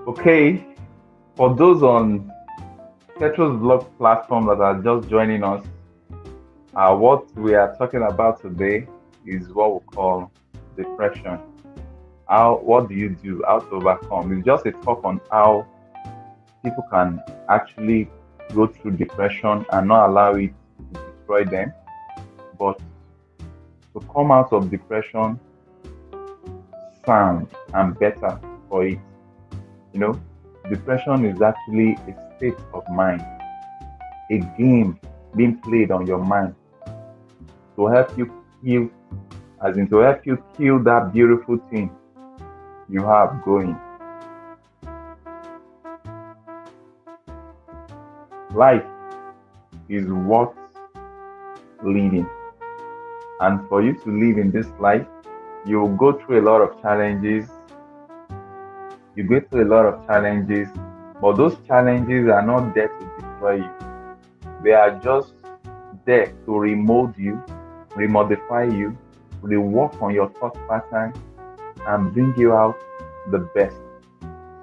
Okay, for those on Petro's blog platform that are just joining us, what we are talking about today is what we call depression. What do you do? How to overcome? It's just a talk on how people can actually go through depression and not allow it to destroy them, but to come out of depression sound and better for it. You know, depression is actually a state of mind, a game being played on your mind to help you kill, as in to help you kill that beautiful thing you have going. Life is worth living. And for you to live in this life, you will go through a lot of challenges. You go through a lot of challenges, but those challenges are not there to destroy you. They are just there to remold you, remodify you, rework on your thought pattern, and bring you out the best.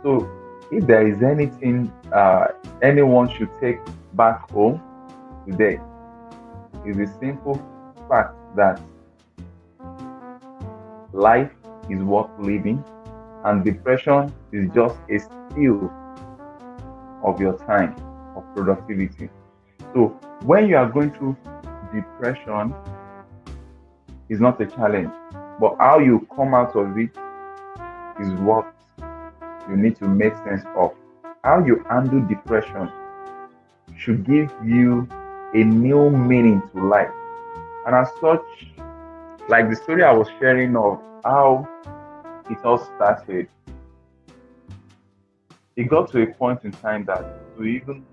So, if there is anything anyone should take back home today, is the simple fact that life is worth living and depression is just a steal of your time of productivity. So when you are going through depression is not a challenge, but how you come out of it is what you need to make sense of. How you handle depression should give you a new meaning to life. And as such, like the story I was sharing of how it all started, it got to a point in time that to even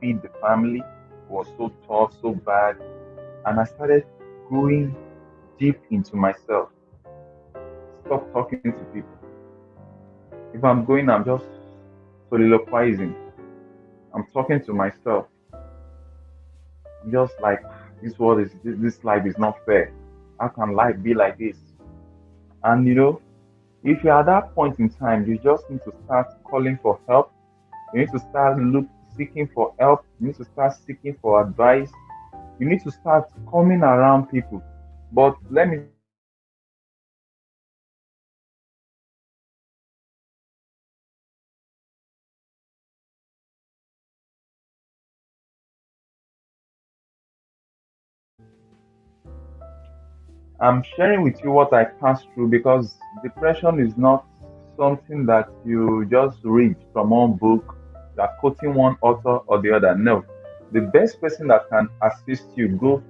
feed the family was so tough, so bad. And I started going deep into myself, stop talking to people. If I'm going, I'm just soliloquizing. I'm talking to myself. I'm just like, this world is, this life is not fair. How can life be like this? And if you're at that point in time, you just need to start calling for help. You need to start seeking for help. You need to start seeking for advice. You need to start coming around people. But let me just say this, depression is not I'm sharing with you what I passed through because depression is not something that you just read from one book, that quoting one author or the other. No. The best person that can assist you go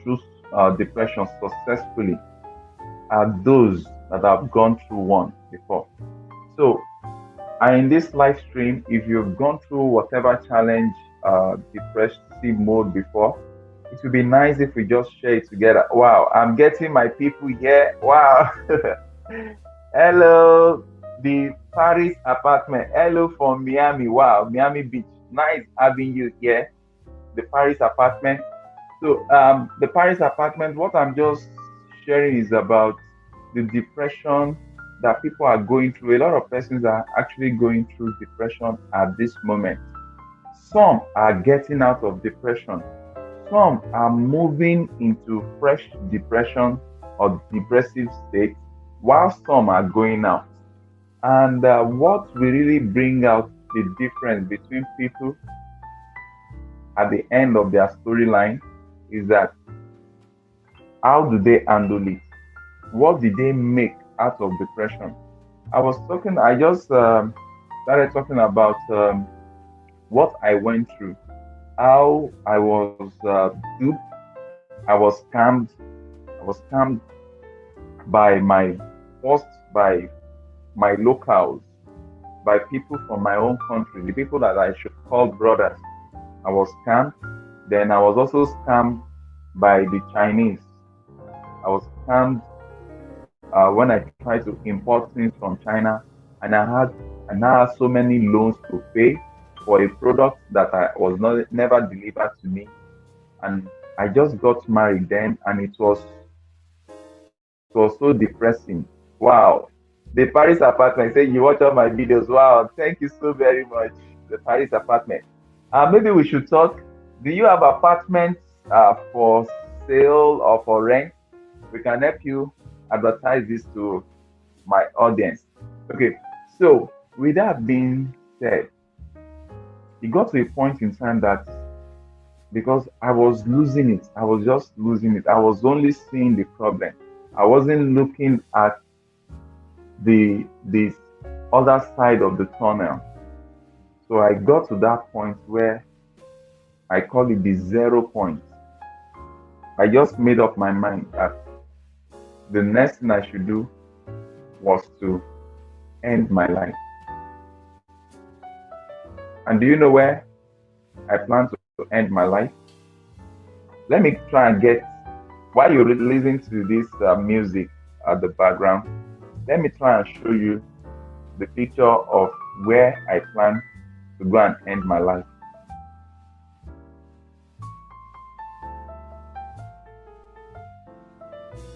through depression successfully are those that have gone through one before. So, in this live stream, if you've gone through whatever challenge, depressive mode before, it would be nice if we just share it together. Wow, I'm getting my people here. Wow. Hello, the Paris apartment. Hello from Miami. Wow, Miami Beach. Nice having you here. The Paris apartment. So, the Paris apartment, what I'm just sharing is about the depression that people are going through. A lot of persons are actually going through depression at this moment. Some are getting out of depression. Some are moving into fresh depression or depressive state, while some are going out. And what will really bring out the difference between people at the end of their storyline is that how do they handle it? What did they make out of depression? I just started talking about what I went through, how I was duped, I was scammed, I was scammed by my first by my locals, by people from my own country, the people that I should call brothers. I was scammed. Then I was also scammed by the Chinese. I was scammed when I tried to import things from China, and I now had so many loans to pay for a product that I was not never delivered to me. And I just got married then, and it was so depressing. Wow. The Paris apartment. Say you watch all my videos. Wow, thank you so very much. The Paris apartment. Maybe we should talk. Do you have apartments for sale or for rent? We can help you advertise this to my audience. Okay, so with that being said, it got to a point in time that because I was losing it, I was just losing it. I was only seeing the problem. I wasn't looking at the other side of the tunnel. So I got to that point where I call it the 0 point. I just made up my mind that the next thing I should do was to end my life. And do you know where I plan to end my life? Let me try and get, while you listen to this music at the background, let me try and show you the picture of where I plan to go and end my life.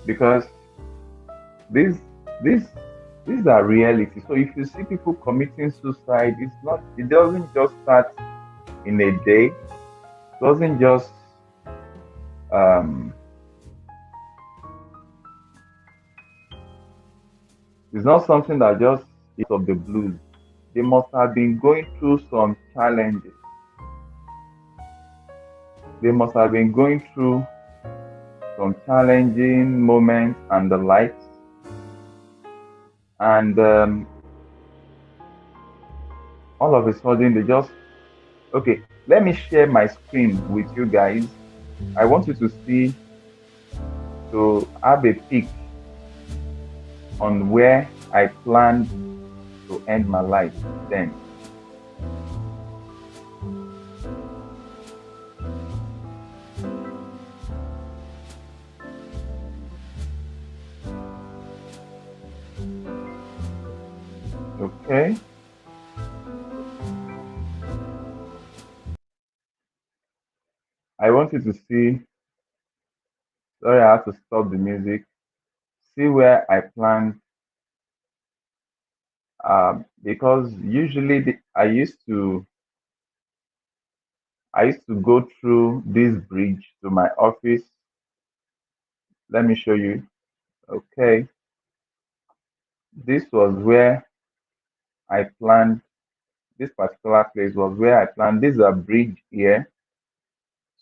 Because this this these are reality. So if you see people committing suicide, it doesn't just start in a day. It doesn't just um it's not something that just is of the blues. They must have been going through some challenges. They must have been going through some challenging moments and the likes. And all of a sudden, they just, okay, let me share my screen with you guys. I want you to see, to have a peek on where I planned to end my life then. Okay. I want you to see, sorry, I have to stop the music. See where I planned, because usually I used to go through this bridge to my office. Let me show you. Okay. This was where I planned, this particular place was where I planned. This is a bridge here.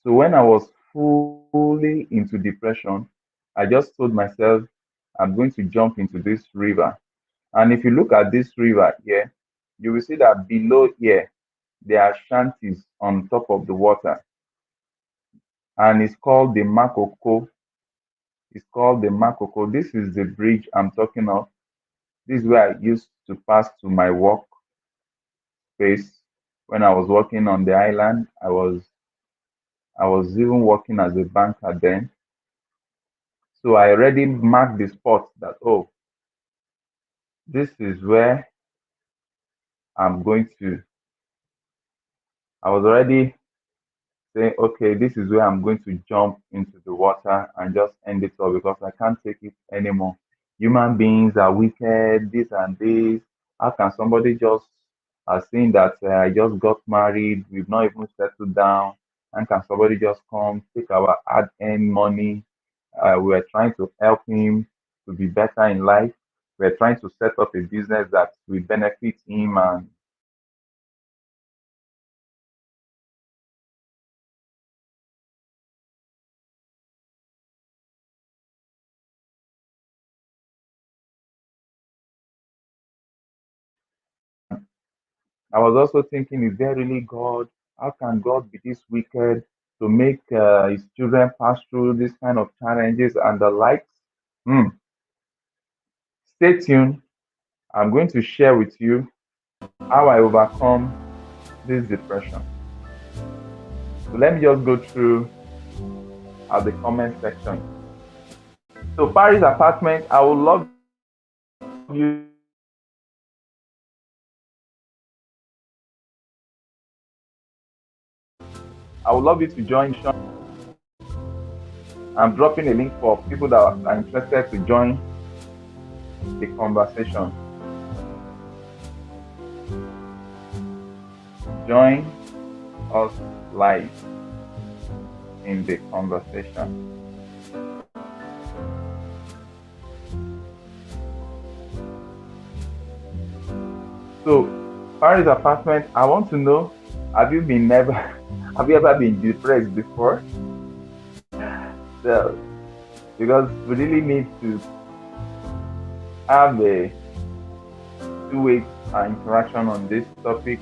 So when I was fully into depression, I just told myself, I'm going to jump into this river. And if you look at this river here, you will see that below here, there are shanties on top of the water. And it's called the Makoko. It's called the Makoko. This is the bridge I'm talking of. This is where I used to pass to my work space when I was working on the island. I was even working as a banker then. So I already marked the spot that, oh, this is where I'm going to. I was already saying, okay, this is where I'm going to jump into the water and just end it all because I can't take it anymore. Human beings are wicked, this and this. How can somebody just saying that I just got married, we've not even settled down, and can somebody just come take our hard-earned money? We're trying to help him to be better in life. We're trying to set up a business that will benefit him and I was also thinking, is there really God? How can God be this wicked to make his children pass through this kind of challenges and the likes? Hmm. Stay tuned. I'm going to share with you how I overcome this depression. So let me just go through at the comment section. So Paris apartment, I would love you. I would love you to join. I'm dropping a link for people that are interested to join the conversation. join us live in the conversation. So, Paris apartment, I want to know, have you ever been depressed before? So, because we really need to have a two-way interaction on this topic.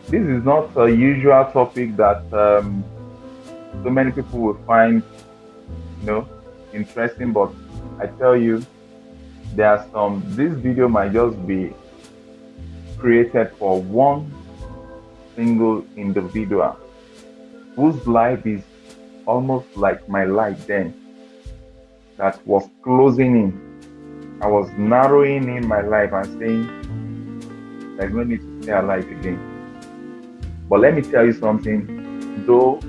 This is not a usual topic that so many people will find, interesting. But I tell you, this video might just be created for one single individual whose life is almost like my life then, that was closing in. I was narrowing in my life and saying, there's no need to stay alive again. But let me tell you something, though,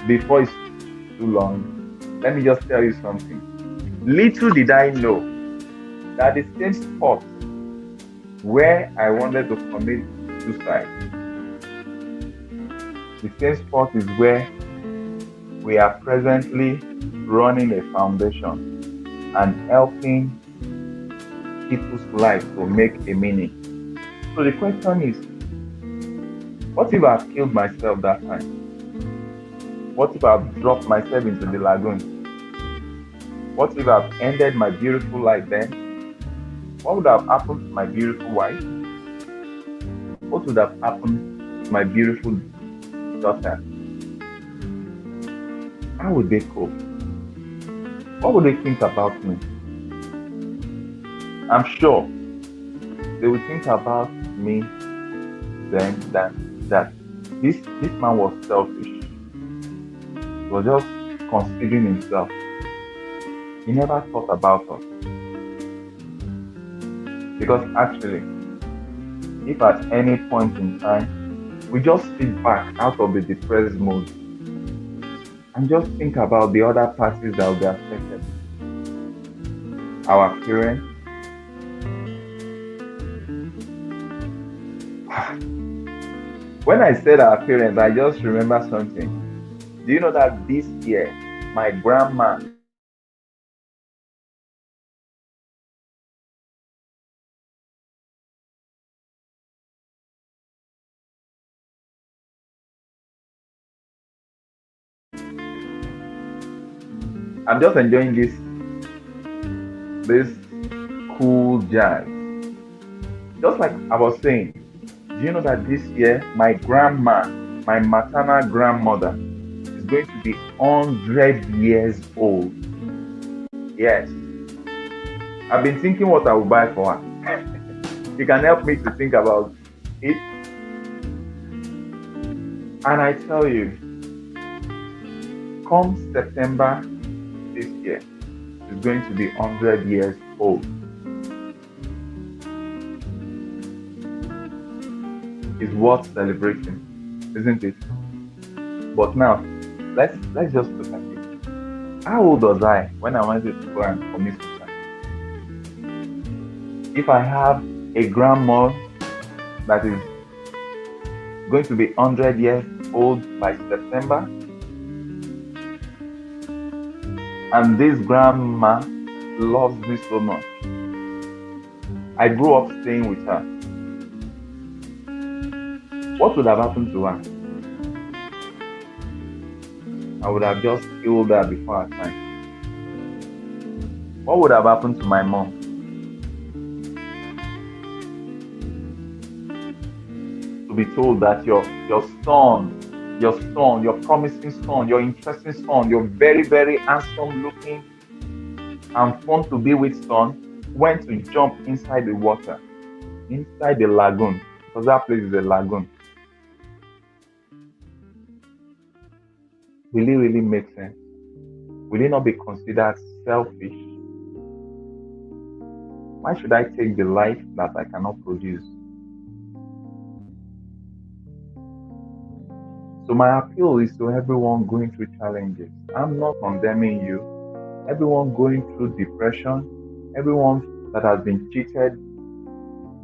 before it's too long, let me just tell you something. Little did I know that the same spot where I wanted to commit suicide, the same spot is where we are presently running a foundation and helping people's lives to make a meaning. So the question is, what if I've killed myself that time? What if I've dropped myself into the lagoon? What if I've ended my beautiful life then? What would have happened to my beautiful wife? What would have happened to my beautiful daughter? How would they cope? What would they think about me? I'm sure they would think about me then that this man was selfish. He was just considering himself. He never thought about us. Because actually, if at any point in time we just sit back out of the depressed mood and just think about the other parties that will be affected, our parents, when I said our parents, I just remember something. Do you know that this year, my grandma I'm just enjoying this cool jazz. Just like I was saying, do you know that this year my grandma, my maternal grandmother, is going to be 100 years old? Yes. I've been thinking what I will buy for her. You can help me to think about it. And I tell you, come September this year, she's going to be 100 years old. It's worth celebrating, isn't it? But now, let's just look at it. How old was I when I wanted to go and commit suicide? If I have a grandma that is going to be 100 years old by September, and this grandma loves me so much, I grew up staying with her. What would have happened to her? I would have just killed her before her time. What would have happened to my mom? To be told that your son, your promising son, your interesting son, your very, very handsome looking and fun to be with son went to jump inside the water, inside the lagoon, because that place is a lagoon. Will it really make sense? Will it not be considered selfish? Why should I take the life that I cannot produce? So my appeal is to everyone going through challenges. I'm not condemning you. Everyone going through depression, everyone that has been cheated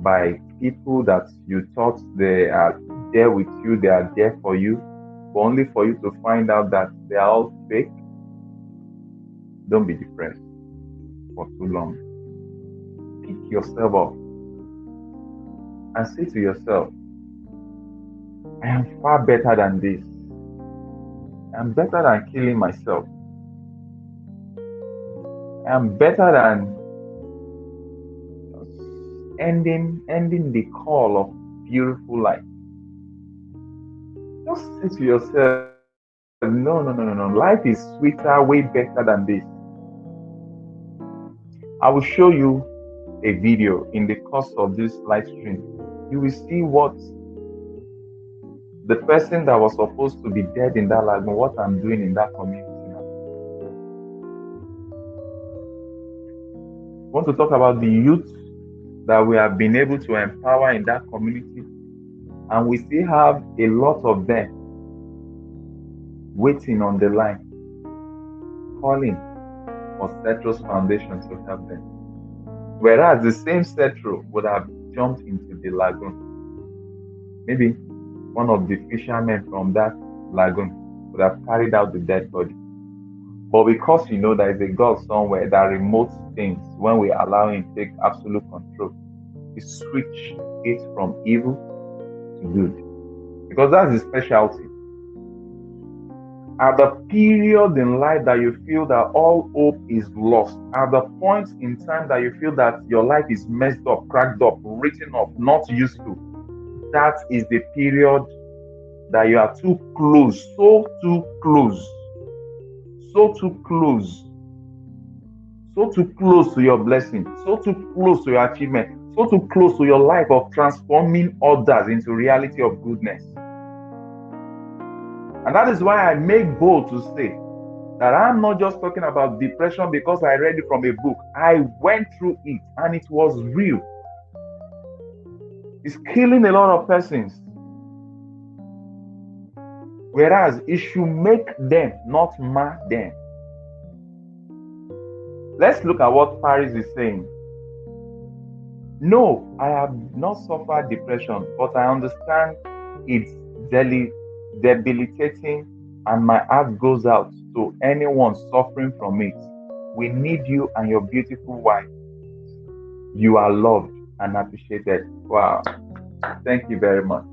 by people that you thought they are there with you, they are there for you, but only for you to find out that they are all fake, don't be depressed for too long. Pick yourself up and say to yourself, I am far better than this. I'm better than killing myself. I'm better than ending the call of beautiful life. Just say to yourself, no. Life is sweeter, way better than this. I will show you a video in the course of this live stream. You will see what the person that was supposed to be dead in that lagoon, what I'm doing in that community now. I want to talk about the youth that we have been able to empower in that community, and we still have a lot of them waiting on the line, calling for Cetro's Foundation to help them. Whereas the same Cetro would have jumped into the lagoon. Maybe one of the fishermen from that lagoon would have carried out the dead body. But because you know there is a God somewhere that remotes things when we allow Him to take absolute control, He switch it from evil to good. Because that's His specialty. At the period in life that you feel that all hope is lost, at the point in time that you feel that your life is messed up, cracked up, written off, not useful, that is the period that you are too close, so too close to your blessing, so too close to your achievement, so too close to your life of transforming others into reality of goodness. And that is why I make bold to say that I'm not just talking about depression because I read it from a book. I went through it and it was real. It's killing a lot of persons. Whereas it should make them, not mar them. Let's look at what Paris is saying. No, I have not suffered depression, but I understand it's debilitating, and my heart goes out to anyone suffering from it. We need you and your beautiful wife. You are loved and appreciated. Wow. Thank you very much.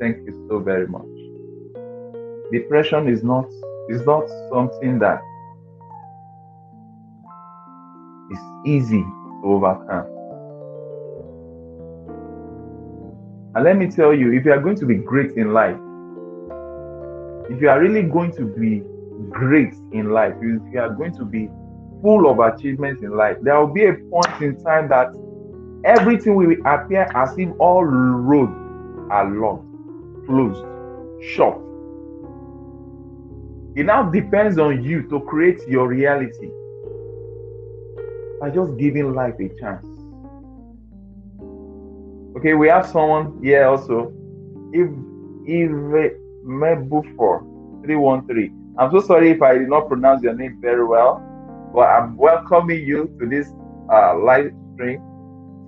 Thank you so very much. Depression is not something that is easy to overcome. And let me tell you, if you are going to be great in life, if you are really going to be great in life, if you are going to be full of achievements in life, there will be a point in time that everything will appear as if all roads are locked, closed, shut. It now depends on you to create your reality by just giving life a chance. Okay, we have someone here also. If Mebufor 313. I'm so sorry if I did not pronounce your name very well, but I'm welcoming you to this live stream.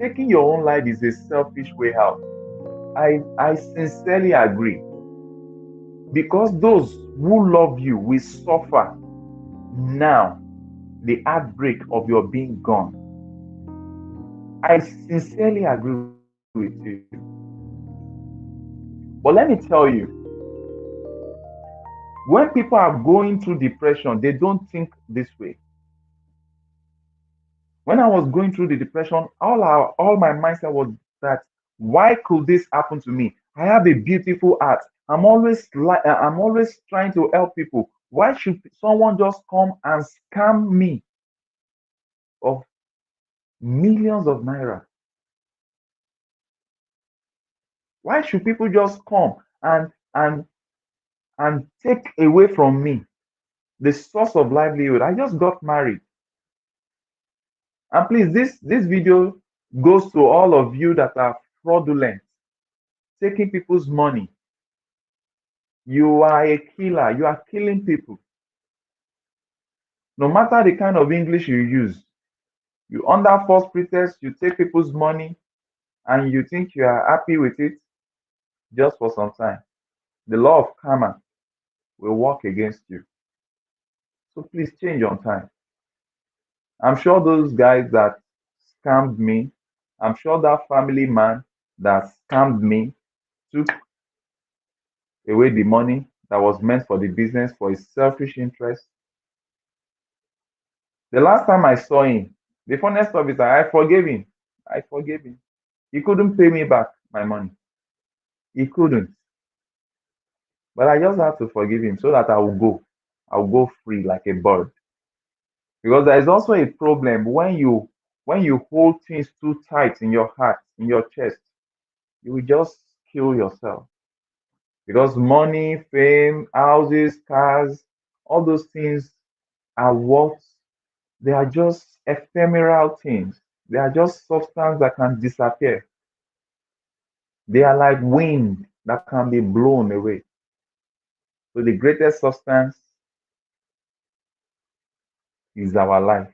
Taking your own life is a selfish way out. I sincerely agree. Because those who love you will suffer now the heartbreak of your being gone. I sincerely agree with you. But let me tell you, when people are going through depression, they don't think this way. When I was going through the depression, all my mindset was that, why could this happen to me? I have a beautiful heart. I'm always trying to help people. Why should someone just come and scam me of millions of naira? Why should people just come and take away from me the source of livelihood? I just got married. And please, this video goes to all of you that are fraudulent, taking people's money. You are a killer. You are killing people. No matter the kind of English you use, you under false pretext, you take people's money and you think you are happy with it. just for some time. The law of karma will work against you. So please change on time. I'm sure those guys that scammed me, I'm sure that family man that scammed me took away the money that was meant for the business for his selfish interest. The last time I saw him, the funniest of it, I forgave him. I forgave him. He couldn't pay me back my money. He couldn't. But I just had to forgive him so that I will go. I'll go free like a bird. Because there is also a problem when you hold things too tight in your heart, in your chest, you will just kill yourself. Because money, fame, houses, cars, all those things are what they are just ephemeral things. They are just substance that can disappear. They are like wind that can be blown away. So the greatest substance is our life,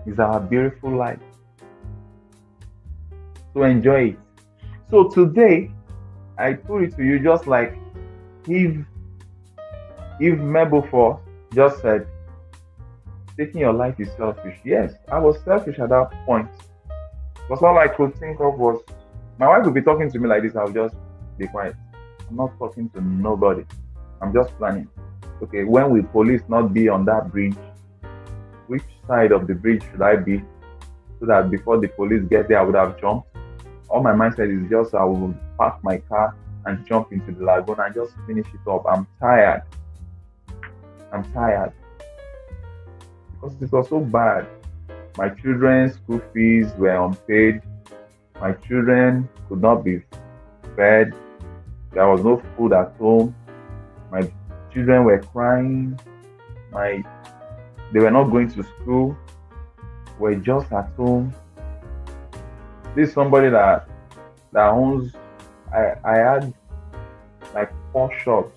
is our beautiful life. So enjoy it. So today, I put it to you just like Eve, Eve Mebufor just said, taking your life is selfish. Yes, I was selfish at that point. Because all I could think of was, my wife would be talking to me like this, I'll just be quiet. I'm not talking to nobody. I'm just planning. Okay, when will police not be on that bridge? Which side of the bridge should I be? So that before the police get there, I would have jumped. All my mindset is just I will park my car and jump into the lagoon and just finish it up. I'm tired. I'm tired. Because it was so bad. My children's school fees were unpaid. My children could not be fed. There was no food at home. My children were crying. They were not going to school. Were just at home. This is somebody that owns. I had like 4 shops.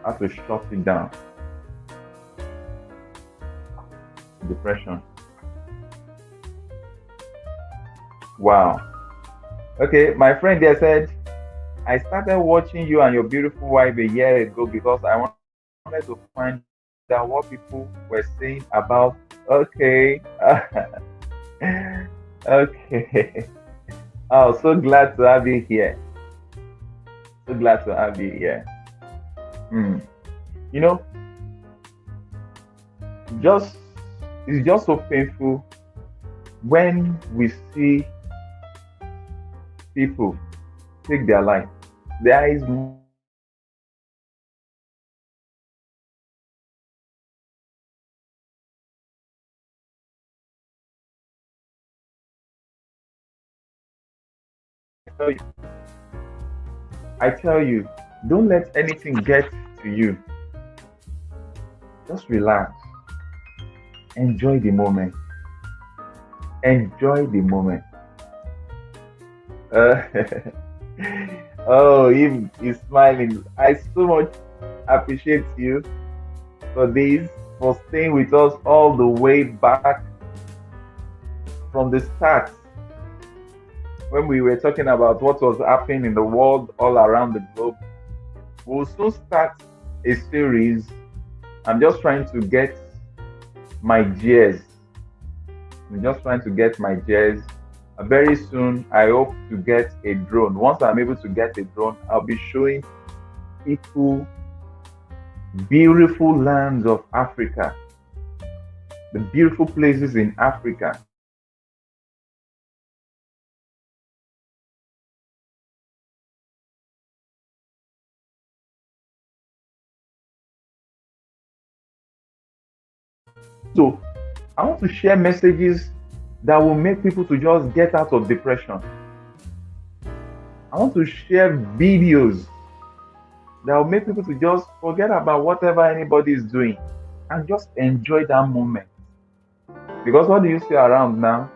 I had to shut it down. Depression. Wow. Okay, my friend there said, I started watching you and your beautiful wife a year ago because I wanted to find out what people were saying about. Okay. Okay. Oh, so glad to have you here. So glad to have you here. You know, just it's just so painful when we see people take their life. There is I tell you, don't let anything get to you. Just relax. Enjoy the moment. Enjoy the moment. Uh, oh, he's smiling. I so much appreciate you for this, for staying with us all the way back from the start when we were talking about what was happening in the world all around the globe. We'll soon start a series. I'm just trying to get my gears. I'm just trying to get my gears. Very soon, I hope to get a drone. Once I'm able to get a drone, I'll be showing people beautiful lands of Africa, the beautiful places in Africa. So I want to share messages that will make people to just get out of depression. I want to share videos that will make people to just forget about whatever anybody is doing and just enjoy that moment. Because what do you see around now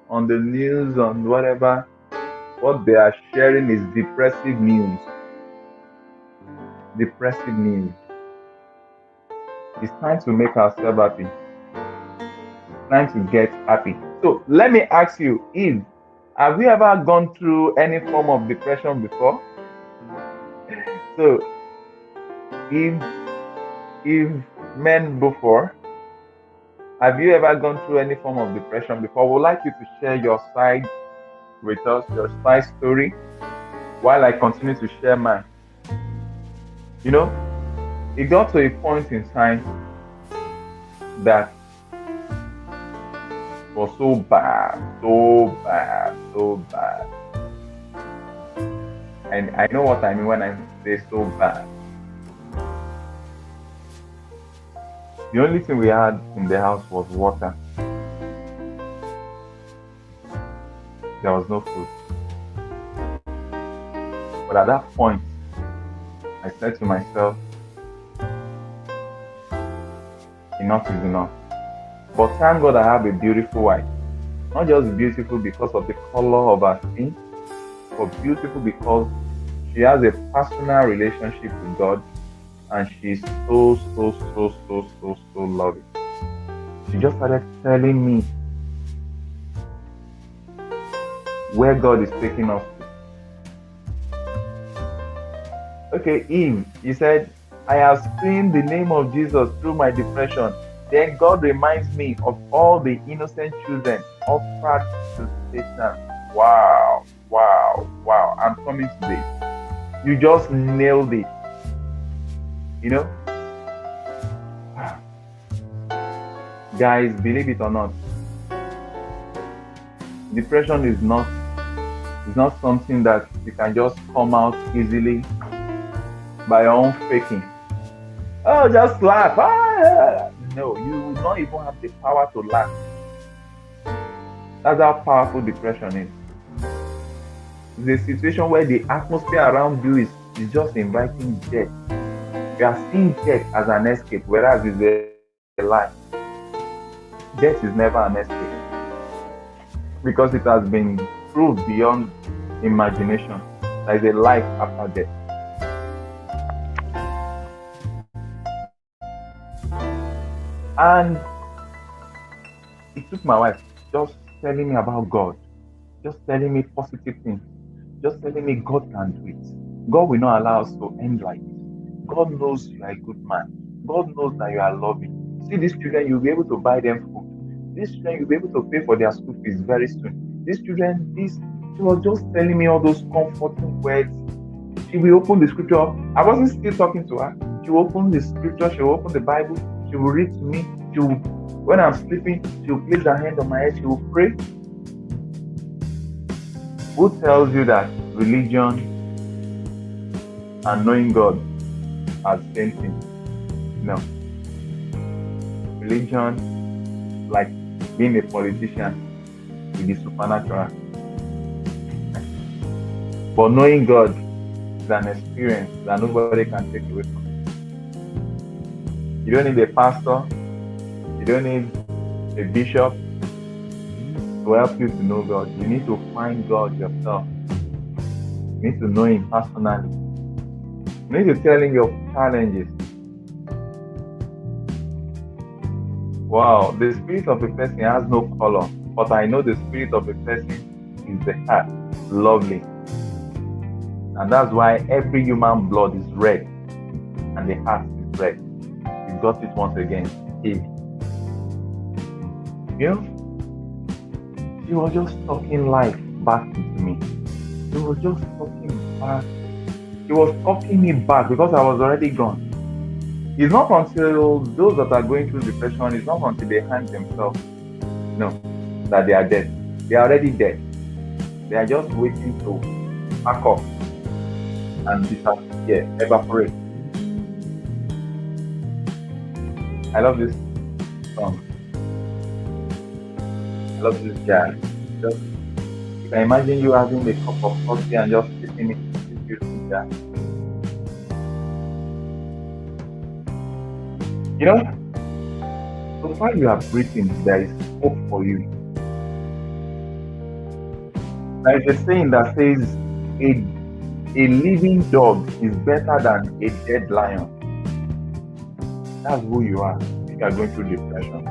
on the news, on whatever? What they are sharing is depressive news. Depressive news. It's time to make ourselves happy. It's time to get happy. So let me ask you, Eve, Have you ever gone through any form of depression before? So if men before, have you ever gone through any form of depression before? I would like you to share your side with us, your side story, while I continue to share mine. You know, it got to a point in time that was so bad, so bad, so bad. And I know what I mean when I say so bad. The only thing we had in the house was water. There was no food. But at that point, I said to myself, enough is enough. But thank God I have a beautiful wife. Not just beautiful because of the color of her skin, but beautiful because she has a personal relationship with God, and she's so loving. She just started telling me where God is taking us to. Okay, Eve, you said, I have screamed the name of Jesus through my depression. Then God reminds me of all the innocent children offered to Satan. Wow. I'm coming to this. You just nailed it. You know? Guys, believe it or not, depression is not something that you can just come out easily by your own faking. Oh, just laugh. No, you will not even have the power to laugh. That's how powerful depression is. It's a situation where the atmosphere around you is just inviting death. You are seeing death as an escape, whereas it's a lie. Death is never an escape, because it has been proved beyond imagination. There is a life after death. And it took my wife just telling me about God, just telling me positive things, just telling me God can do it. God will not allow us to end like this. God knows you are a good man. God knows that you are loving. See, these children, you'll be able to buy them food. These children, you'll be able to pay for their school fees very soon. These children, she was just telling me all those comforting words. She will open the scripture. I wasn't still talking to her. She will open the scripture. She will open the Bible. She will read to me. When I'm sleeping, she will place her hand on my head. She will pray. Who tells you that religion and knowing God are the same thing? No. Religion, like being a politician, with the supernatural. But knowing God is an experience that nobody can take away from you. You don't need a pastor. You don't need a bishop to help you to know God. You need to find God yourself. You need to know Him personally. You need to tell Him your challenges. Wow, the spirit of a person has no color, but I know the spirit of a person is the heart, lovely. And that's why every human blood is red, and the heart is red. You got it once again. You know, she was just talking life back into me. She was just talking back. She was talking me back because I was already gone. It's not until those that are going through depression, it's not until they hang themselves, no, that they are dead. They are already dead. They are just waiting to pack up and disappear, evaporate. I love this song. I love this guy. Just, you can imagine you having a cup of coffee and just sipping it with this beautiful guy. You know, so far you are breathing, there is hope for you. There is a saying that says, a living dog is better than a dead lion. That's who you are. If you are going through depression,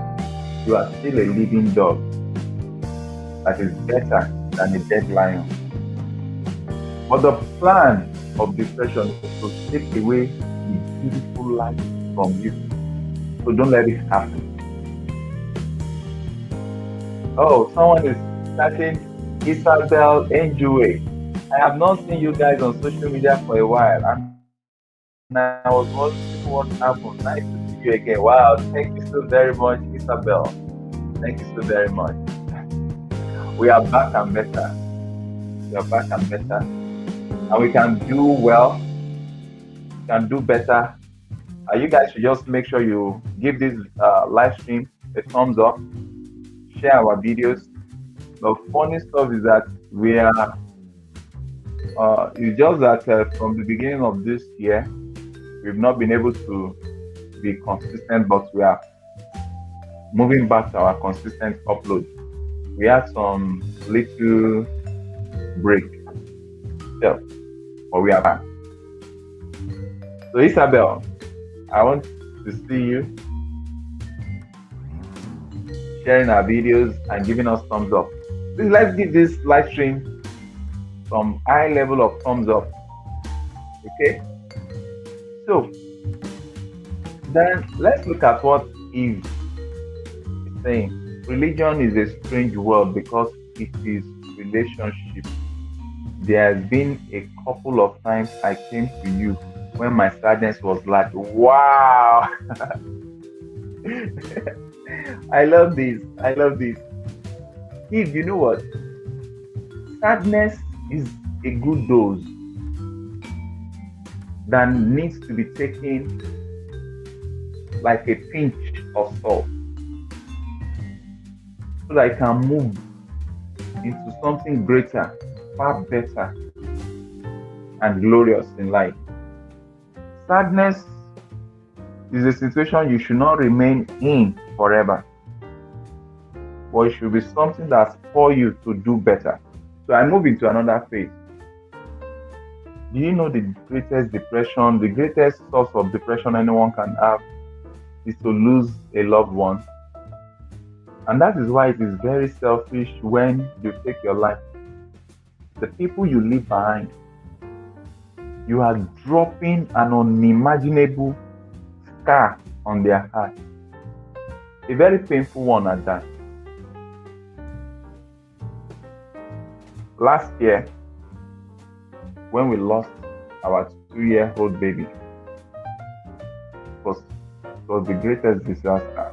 you are still a living dog that is better than a dead lion. But the plan of depression is to take away the beautiful life from you. So don't let it happen. Oh, someone is chatting Isabel Enjue. I have not seen you guys on social media for a while, and I was wondering what happened. Nice to see you again. Wow, thank you so very much, Isabel. Thank you so very much. We are back and better. We are back and better. And we can do well, can do better. You guys should just make sure you give this live stream a thumbs up, share our videos. The funny stuff is that we are, it's just that from the beginning of this year, we've not been able to be consistent, but we are moving back to our consistent upload. We had some little break still, but we are back. So Isabel, I want to see you sharing our videos and giving us thumbs up. Please let's give this live stream some high level of thumbs up. Okay? So then let's look at what Eve is saying. Religion is a strange world because it is relationship. There has been a couple of times I came to you when my sadness was like, wow. I love this. I love this. Eve, you know what? Sadness is a good dose that needs to be taken like a pinch of salt so that it can move into something greater, far better, and glorious in life. Sadness is a situation you should not remain in forever, but it should be something that's for you to do better. So I move into another phase. Do you know the greatest depression, the greatest source of depression anyone can have is to lose a loved one? And that is why it is very selfish when you take your life. The people you leave behind, you are dropping an unimaginable scar on their heart. A very painful one at that. Last year, when we lost our 2-year-old baby, it was the greatest disaster.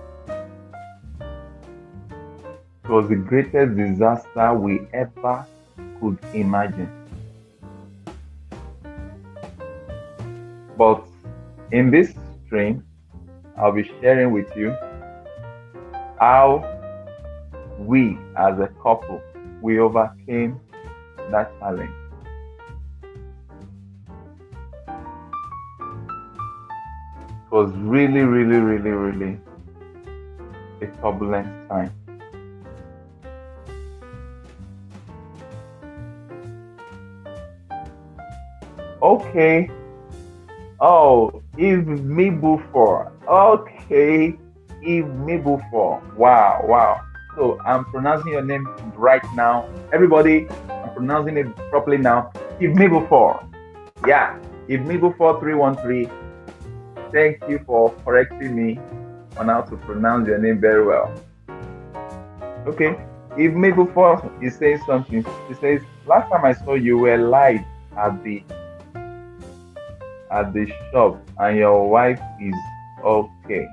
It was the greatest disaster we ever could imagine. But in this stream, I'll be sharing with you how we as a couple, we overcame that challenge. It was really, really, really, really a turbulent time. Okay. Oh, Eve Mibufor. Okay. Eve Mibufor. Wow, wow. So I'm pronouncing your name right now. Everybody, I'm pronouncing it properly now. Eve Mibufor. Yeah. Eve Mibufor 313. Thank you for correcting me on how to pronounce your name very well. Okay. Eve Mibufor is saying something. She says, last time I saw you were live at the shop and your wife is okay.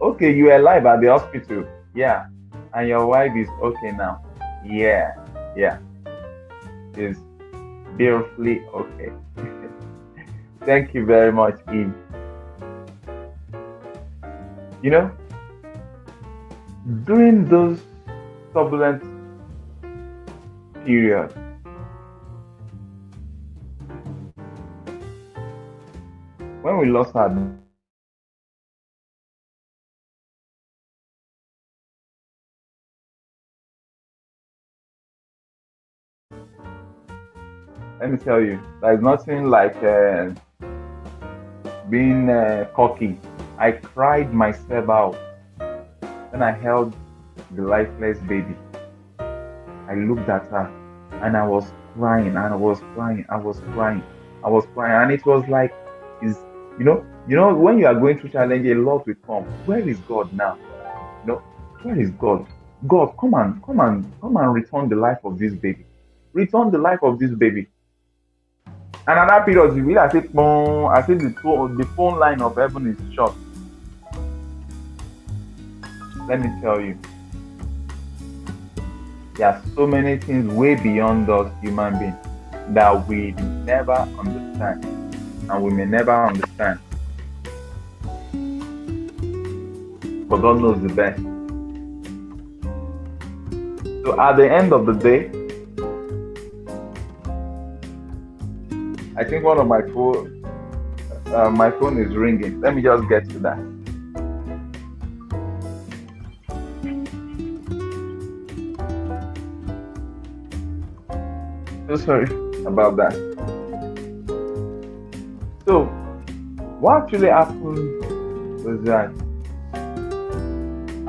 Okay, you are live at the hospital. Yeah. And your wife is okay now. Yeah. Is beautifully okay. Thank you very much, Eve. You know, during those turbulent periods, when we lost our let me tell you, there's nothing like being cocky. I cried myself out when I held the lifeless baby. I looked at her and I was crying and I was crying. I was crying. I was crying. And it was like, is when you are going through challenge, a lot will come. Where is God now? Where is God? God, come and return the life of this baby. Return the life of this baby. And at that period, you really I say, the phone line of heaven is shut. Let me tell you, there are so many things way beyond us human beings that we never understand, and we may never understand. But God knows the best. So at the end of the day, I think one of my phone is ringing. Let me just get to that. So sorry about that. So what actually happened was that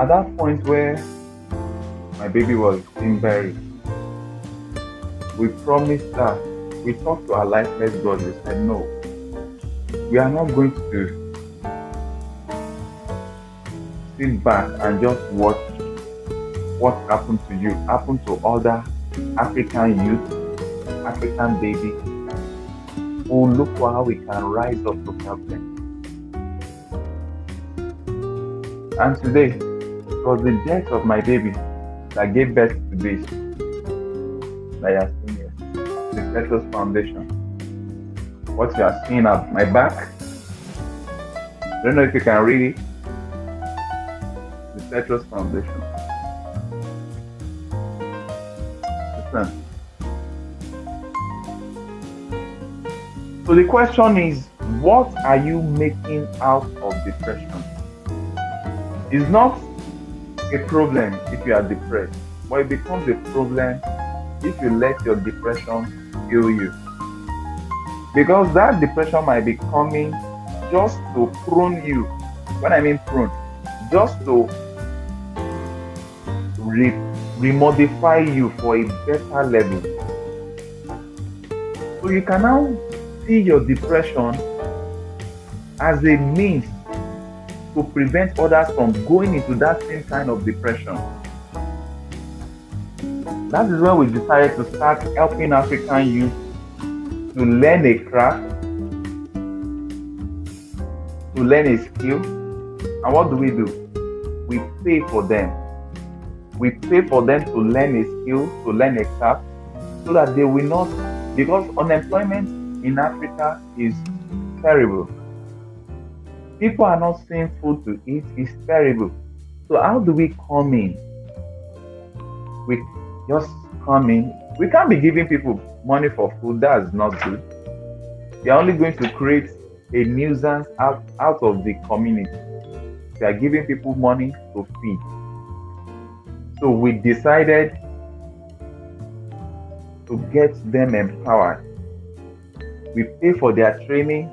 at that point where my baby was being buried, we promised her, we talked to our lifeless God. We said, no, we are not going to sit back and just watch what happened to you happen to other African youth, African babies, who look for how we can rise up to help them. And today, it was the death of my baby that gave birth to this that you are seeing here, the Petros Foundation. What you are seeing at my back, I don't know if you can read it, the Petros Foundation. Listen. So the question is, what are you making out of depression? It's not a problem if you are depressed, but it becomes a problem if you let your depression kill you. Because that depression might be coming just to prune you. When I mean prune, just to remodify you for a better level. So you can now see your depression as a means to prevent others from going into that same kind of depression. That is when we decided to start helping African youth to learn a craft, to learn a skill. And what do? We pay for them. We pay for them to learn a skill, to learn a craft, so that they will not, because unemployment in Africa is terrible. People are not seeing food to eat. It's terrible. So how do we come in? We just come in. We can't be giving people money for food. That's not good. We are only going to create a nuisance out of the community. We are giving people money to feed. So we decided to get them empowered. We pay for their training,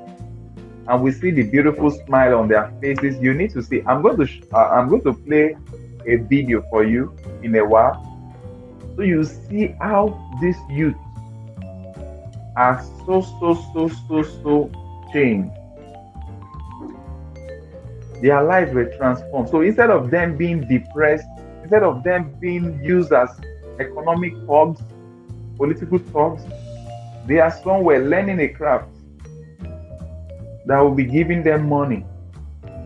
and we see the beautiful smile on their faces. You need to see. I'm going to play a video for you in a while, so you see how these youth are so changed. Their lives were transformed. So instead of them being depressed, instead of them being used as economic thugs, political thugs, they are somewhere learning a craft that will be giving them money.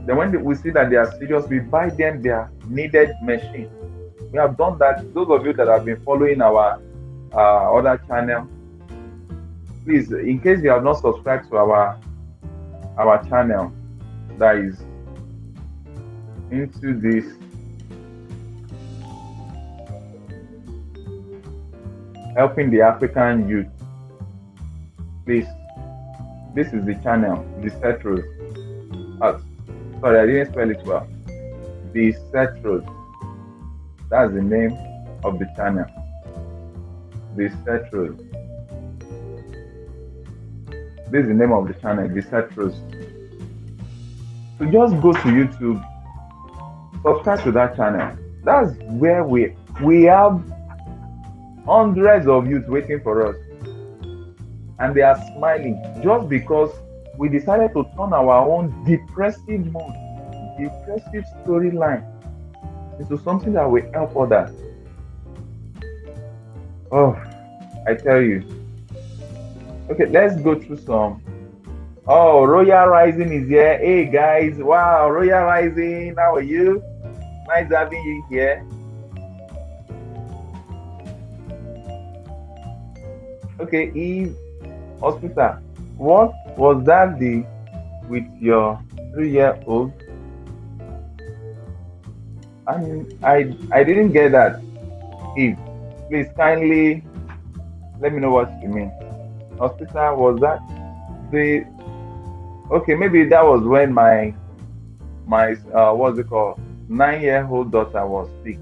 Then when we see that they are serious, we buy them their needed machine. We have done that. Those of you that have been following our other channel, please, in case you have not subscribed to our channel that is into this, helping the African youth, please, this is the channel, the Cetros. Sorry, I didn't spell it well. The Cetros. That's the name of the channel. The Cetros. This is the name of the channel, the Cetros. So just go to YouTube, subscribe to that channel. That's where we have hundreds of youth waiting for us, and they are smiling just because we decided to turn our own depressive mood, depressive storyline into something that will help others. Oh, I tell you. Okay, let's go through some. Oh, Royal Rising is here. Hey guys, wow, Royal Rising, how are you? Nice having you here. Okay, Eve Hospital, what was that the with your 3-year-old? I didn't get that. Eve, please kindly let me know what you mean. Hospital, was that the okay? Maybe that was when my what's it called, 9-year-old daughter was sick.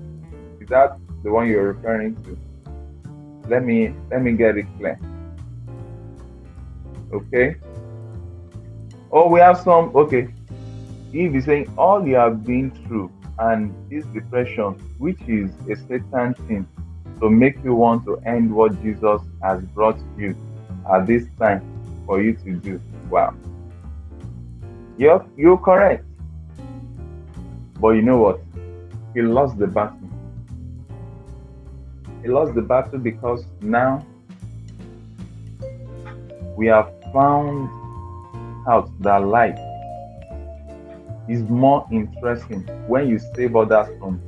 Is that the one you're referring to? Let me get it clear. Okay. Oh, we have some. Okay. Eve is saying all you have been through and this depression, which is a Satan thing, to make you want to end what Jesus has brought you at this time for you to do. Wow. You're correct. But you know what? He lost the battle. He lost the battle because now we have found out that life is more interesting when you save others from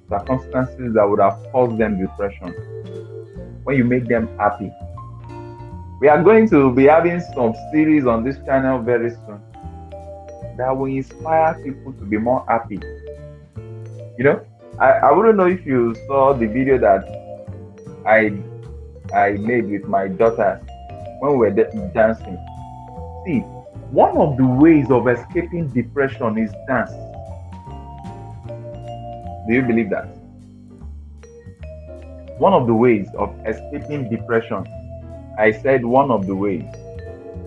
circumstances that would have caused them depression, when you make them happy. We are going to be having some series on this channel very soon that will inspire people to be more happy. You know, I wouldn't know if you saw the video that I made with my daughter when we were dancing. See, one of the ways of escaping depression is dance. Do you believe that? One of the ways of escaping depression, I said one of the ways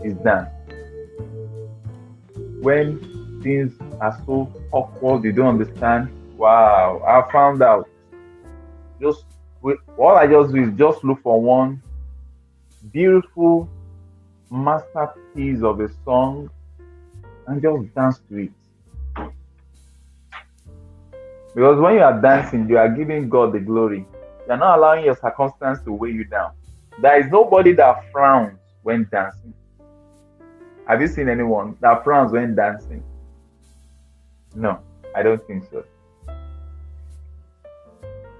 is dance. When things are so awkward, you don't understand. Wow, I found out. Just all I just do is just look for one beautiful masterpiece of a song and just dance to it. Because when you are dancing, you are giving God the glory. You are not allowing your circumstance to weigh you down. There is nobody that frowns when dancing. Have you seen anyone that frowns when dancing? No, I don't think so.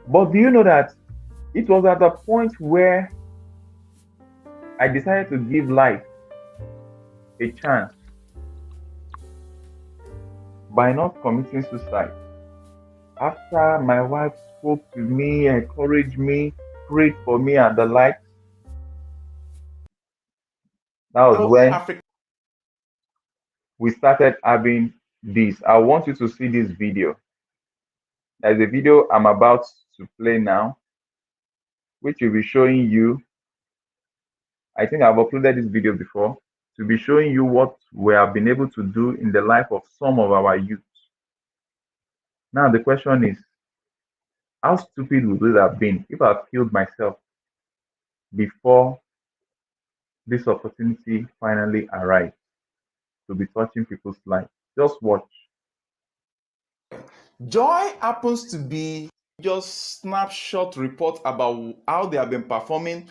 But do you know that it was at the point where I decided to give life a chance by not committing suicide? After my wife spoke to me, encouraged me, prayed for me, and the like, that was when we started having this. I want you to see this video. There's a video I'm about to play now, which will be showing you. I think I've uploaded this video before to be showing you what we have been able to do in the life of some of our youth. Now, the question is, how stupid would it have been if I killed myself before this opportunity finally arrived to be touching people's lives? Just watch. Joy happens to be just snapshot report about how they have been performing,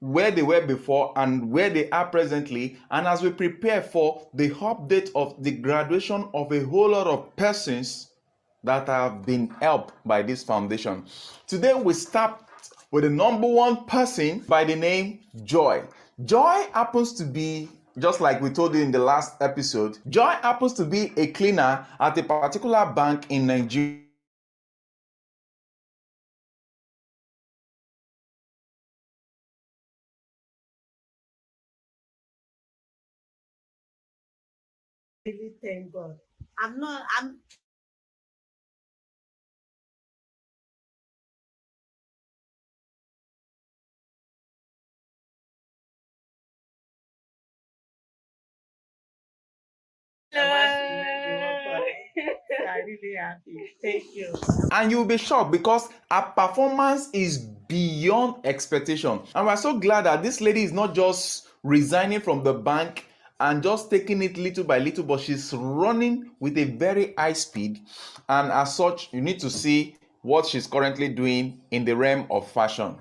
where they were before and where they are presently, and as we prepare for the update of the graduation of a whole lot of persons that have been helped by this foundation. Today we start with the number one person by the name Joy. Joy happens to be, just like we told you in the last episode, Joy happens to be a cleaner at a particular bank in Nigeria. Really thank God. I'm I really happy. Thank you. And you'll be shocked because her performance is beyond expectation. And we're so glad that this lady is not just resigning from the bank and just taking it little by little, but she's running with a very high speed. And as such, you need to see what she's currently doing in the realm of fashion.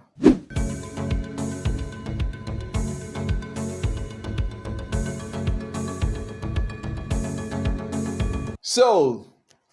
So,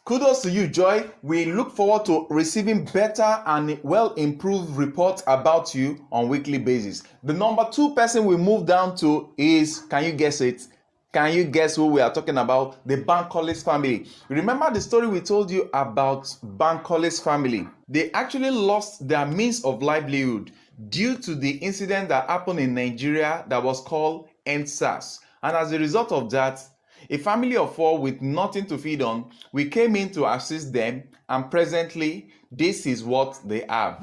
kudos to you, Joy. We look forward to receiving better and well improved reports about you on weekly basis. The number 2 person we move down to is, can you guess it? Can you guess who we are talking about? The Bankolis family. Remember the story we told you about Bankolis family? They actually lost their means of livelihood due to the incident that happened in Nigeria that was called EndSARS. And as a result of that, a family of 4 with nothing to feed on, we came in to assist them, and presently, this is what they have.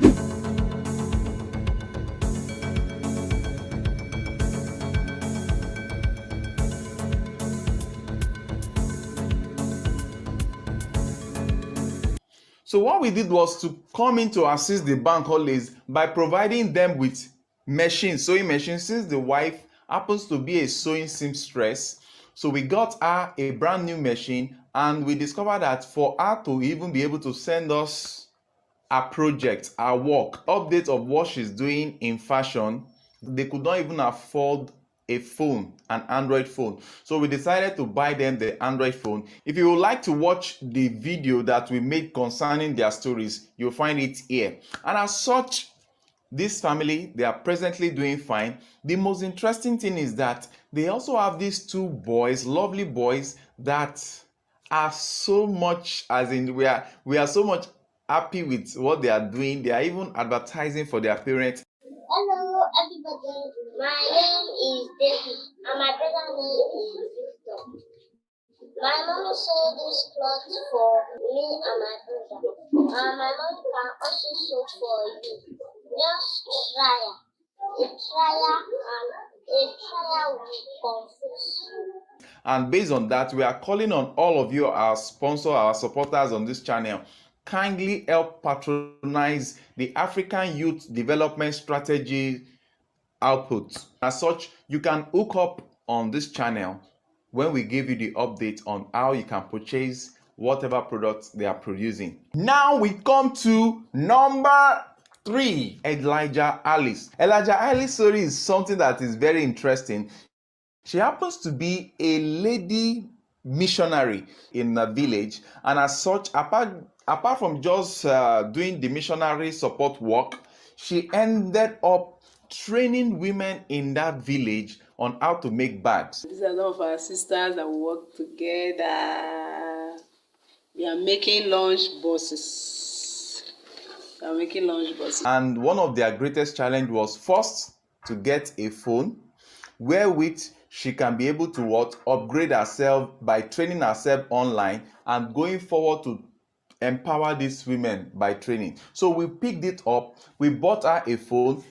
So what we did was to come in to assist the Bankolis by providing them with machines, sewing machines, since the wife happens to be a sewing seamstress. So we got her a brand new machine, and we discovered that for her to even be able to send us her project, her work, update of what she's doing in fashion, they could not even afford a phone, an Android phone. So we decided to buy them the Android phone. If you would like to watch the video that we made concerning their stories, you'll find it here. And as such, this family, they are presently doing fine. The most interesting thing is that they also have these 2 boys, lovely boys, that are so much, as in we are so much happy with what they are doing. They are even advertising for their parents. Hello, everybody. My name is David, and my brother name is Victor. My mom sold this cloth for me and my brother, and my mom can also sew for you. Just try it. A trial will confuse you. And based on that, we are calling on all of you, our sponsors, our supporters on this channel, kindly help patronize the African Youth Development Strategy output. As such, you can hook up on this channel when we give you the update on how you can purchase whatever products they are producing. Now we come to number 3, Elijah Alice. Elijah Alice's story is something that is very interesting. She happens to be a lady missionary in a village, and as such, apart from just doing the missionary support work, she ended up training women in that village on how to make bags. These are some of our sisters that work together. We are making lunch boxes. And one of their greatest challenge was first to get a phone wherewith she can be able to upgrade herself by training herself online and going forward to empower these women by training. So we picked it up, we bought her a phone.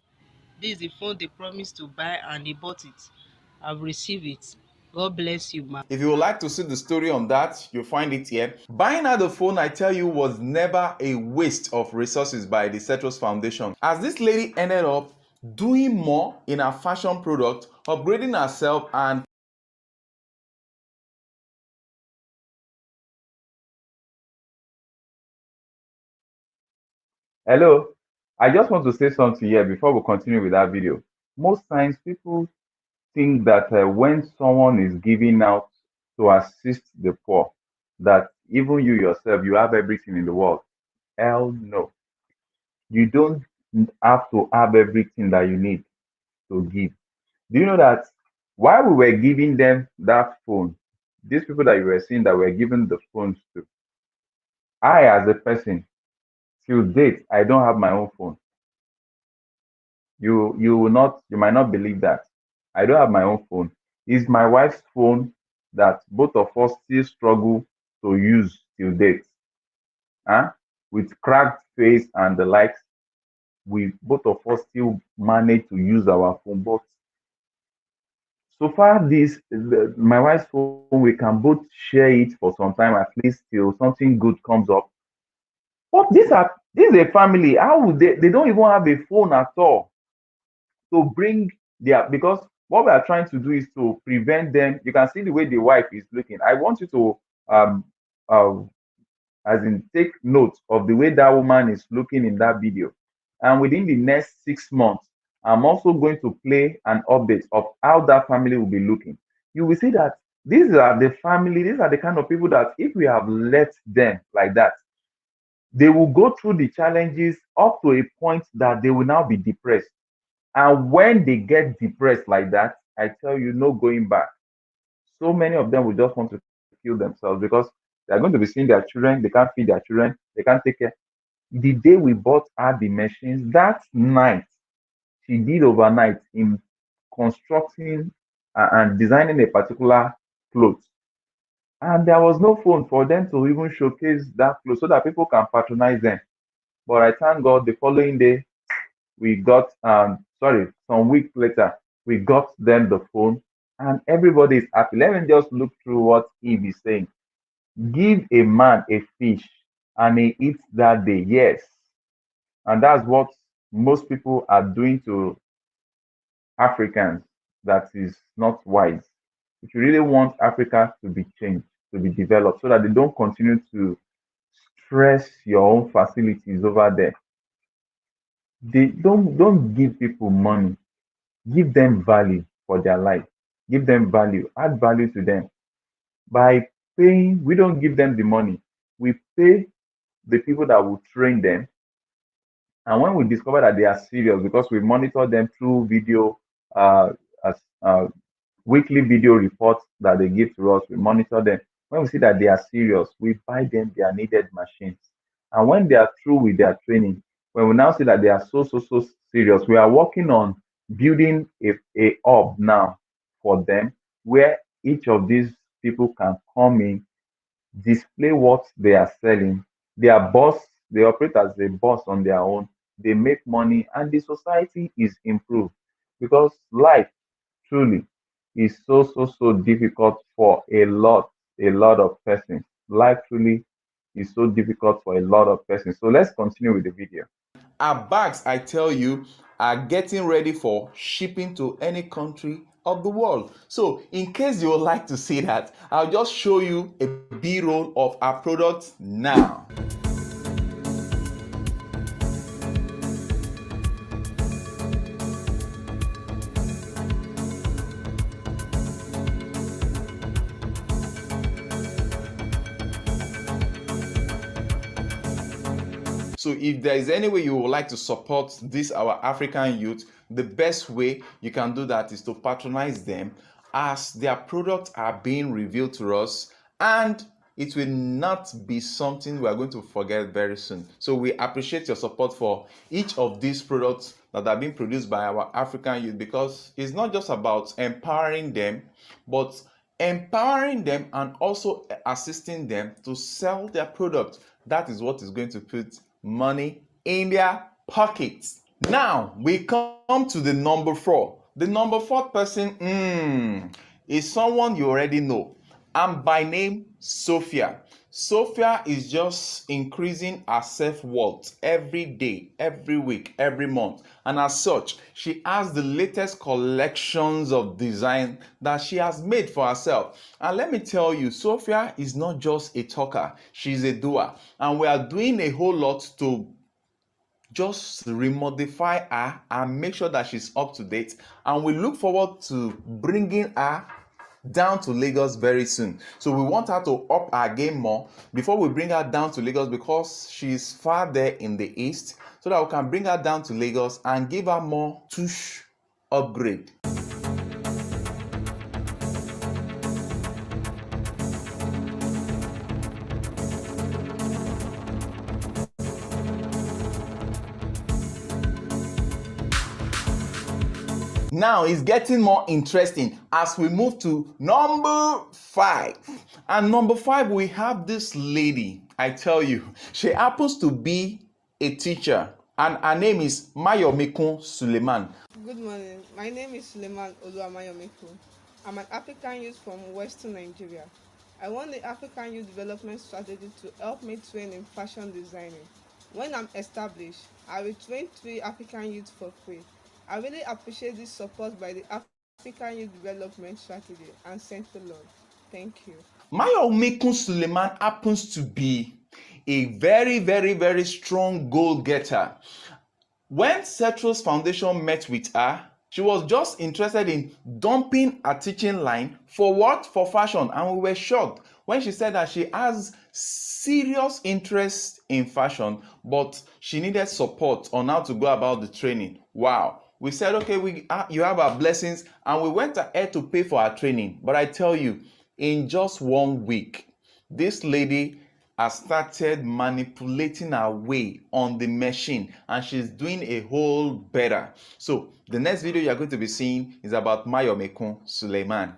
This is the phone they promised to buy and they bought it. I've received it. God bless you, ma. If you would like to see the story on that, you'll find it here. Buying her the phone, I tell you, was never a waste of resources by the Cetros Foundation, as this lady ended up doing more in her fashion product, upgrading herself, and Hello, I just want to say something here before we continue with that video. Most times people think that when someone is giving out to assist the poor, that even you yourself, you have everything in the world. Hell no. You don't have to have everything that you need to give. Do you know that while we were giving them that phone, these people that you were seeing that were giving the phones to, I, as a person, till date, I don't have my own phone. You might not believe that. I don't have my own phone. It's my wife's phone that both of us still struggle to use till date. Huh? With cracked face and the likes, we both of us still manage to use our phone. But so far, my wife's phone, we can both share it for some time, at least till something good comes up. But these are This is a family. How would they don't even have a phone at all to bring their, because what we are trying to do is to prevent them. You can see the way the wife is looking. I want you to um uh, as in take note of the way that woman is looking in that video. And within the next 6 months, I'm also going to play an update of how that family will be looking. You will see that these are the kind of people that if we have let them like that, they will go through the challenges up to a point that they will now be depressed. And when they get depressed like that, I tell you, no going back. So many of them will just want to kill themselves because they're going to be seeing their children, they can't feed their children, they can't take care. The day we bought her the machines, that night, she did overnight in constructing and designing a particular clothes. And there was no phone for them to even showcase that clothes so that people can patronize them. But I thank God the following day, we got, some weeks later, we got them the phone and everybody is happy. Let me just look through what Eve is saying. Give a man a fish and he eats that day. Yes. And that's what most people are doing to Africans. That is not wise. If you really want Africa to be changed, to be developed, so that they don't continue to stress your own facilities over there, they don't give people money. Give them value for their life. Give them value. Add value to them by paying. We don't give them the money. We pay the people that will train them. And when we discover that they are serious, because we monitor them through video, uh, as weekly video reports that they give to us, we monitor them. When we see that they are serious, we buy them their needed machines. And when they are through with their training, when we now see that they are so serious, we are working on building a hub now for them where each of these people can come in, display what they are selling. Their boss, they operate as a boss on their own. They make money, and the society is improved because life truly is so difficult for a lot of persons. Life truly is so difficult for a lot of persons. So let's continue with the video. Our bags, I tell you, are getting ready for shipping to any country of the world. So, in case you would like to see that, I'll just show you a B-roll of our products now. So if there is any way you would like to support this our African youth, the best way you can do that is to patronize them as their products are being revealed to us, and it will not be something we are going to forget very soon. So we appreciate your support for each of these products that are being produced by our African youth, because it's not just about empowering them, but empowering them and also assisting them to sell their products. That is what is going to put money in their pockets. Now we come to the number 4. The number 4 person is someone you already know, and by name Sophia. Sophia is just increasing her self-worth every day, every week, every month. And as such, she has the latest collections of design that she has made for herself. And let me tell you, Sophia is not just a talker, she's a doer. And we are doing a whole lot to just remodify her and make sure that she's up to date. And we look forward to bringing her down to Lagos very soon. So we want her to up her game more before we bring her down to Lagos, because she's far there in the east, so that we can bring her down to Lagos and give her more tush upgrade. Now it's getting more interesting as we move to number 5. And number 5, we have this lady. I tell you, she happens to be a teacher, and her name is Mayomikun Suleiman. Good morning. My name is Suleiman Oluwamayomiku. I'm an African youth from Western Nigeria. I want the African Youth Development Strategy to help me train in fashion designing. When I'm established, I will train 3 African youth for free. I really appreciate this support by the African Youth Development Strategy and Central Lord. Thank you. Mayomekun Suleiman happens to be a very, very, very strong goal getter. When Cetrus Foundation met with her, she was just interested in dumping a teaching line for what? For fashion. And we were shocked when she said that she has serious interest in fashion, but she needed support on how to go about the training. Wow. We said, okay, you have our blessings, and we went ahead to pay for our training. But I tell you, in just 1 week, this lady has started manipulating her way on the machine, and she's doing a whole better. So the next video you're going to be seeing is about Mayomekun Suleiman.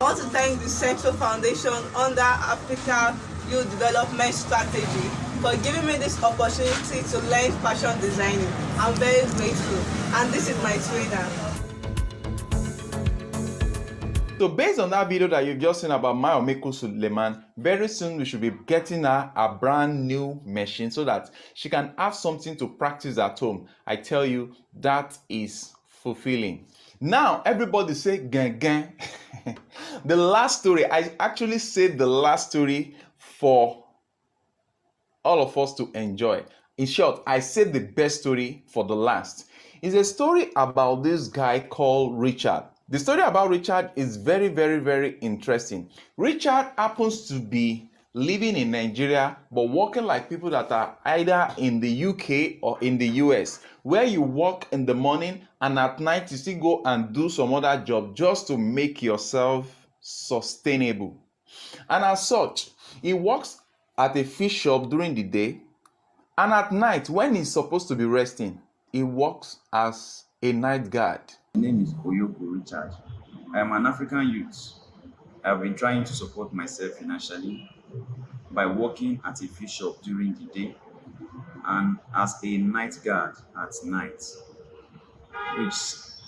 I want to thank the Central Foundation under Africa Youth Development Strategy for giving me this opportunity to learn fashion designing. I'm very grateful, and this is my trainer. So based on that video that you've just seen about Mayomekun Suleiman, very soon we should be getting her a brand new machine so that she can have something to practice at home. I tell you, that is fulfilling. Now everybody say gang gang. The last story, I actually said the last story for all of us to enjoy. In short, I said the best story for the last. It's a story about this guy called Richard. The story about Richard is very, very, very interesting. Richard happens to be living in Nigeria but working like people that are either in the UK or in the US, where you work in the morning and at night you still go and do some other job just to make yourself sustainable. And as such, he works at a fish shop during the day, and at night when he's supposed to be resting, he works as a night guard. My name is Oyoko Richard. I am an African youth. I've been trying to support myself financially by working at a fish shop during the day and as a night guard at night, which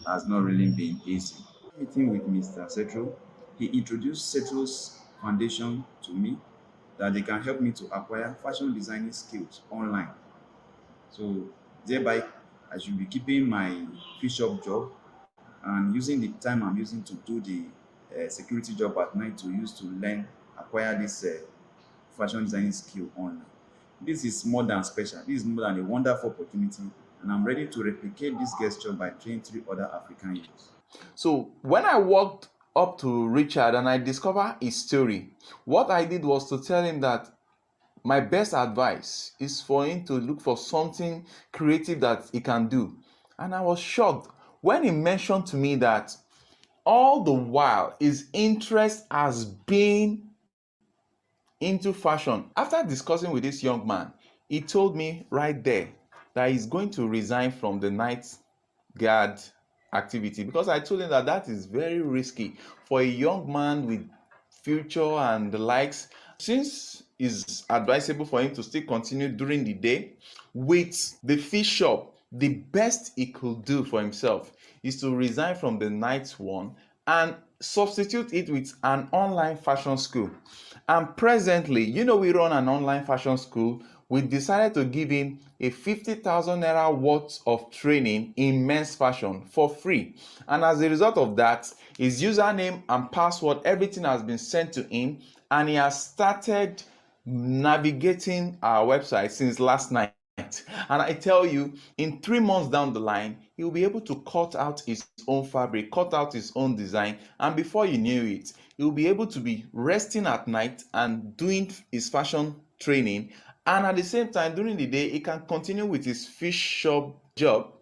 has not really been easy. Meeting with Mr. Setro, he introduced Setro's foundation to me that they can help me to acquire fashion designing skills online. So thereby, I should be keeping my fish shop job and using the time I'm using to do the security job at night to use to acquire this fashion designing skill online. This is more than special. This is more than a wonderful opportunity, and I'm ready to replicate this gesture by training 3 other African youths. So when I walked up to Richard and I discovered his story, what I did was to tell him that my best advice is for him to look for something creative that he can do. And I was shocked when he mentioned to me that all the while his interest has been into fashion. After discussing with this young man, he told me right there that he's going to resign from the night guard activity, because I told him that that is very risky for a young man with future and the likes. Since it's advisable for him to still continue during the day with the fish shop, the best he could do for himself is to resign from the night one and substitute it with an online fashion school. And presently, we run an online fashion school. We decided to give him a 50,000 naira worth of training in men's fashion for free. And as a result of that, his username and password, everything has been sent to him, and he has started navigating our website since last night. And I tell you, in 3 months down the line, he will be able to cut out his own fabric, cut out his own design, and before you knew it, he will be able to be resting at night and doing his fashion training, and at the same time during the day he can continue with his fish shop job.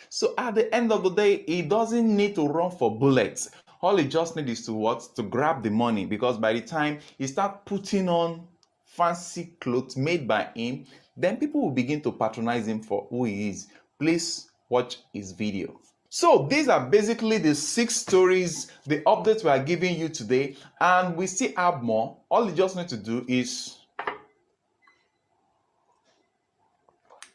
So at the end of the day, he doesn't need to run for bullets. All he just needs is to grab the money, because by the time he start putting on fancy clothes made by him, then people will begin to patronize him for who he is. Please watch his video. So these are basically the 6 stories, the updates we are giving you today, and we still have more. All you just need to do is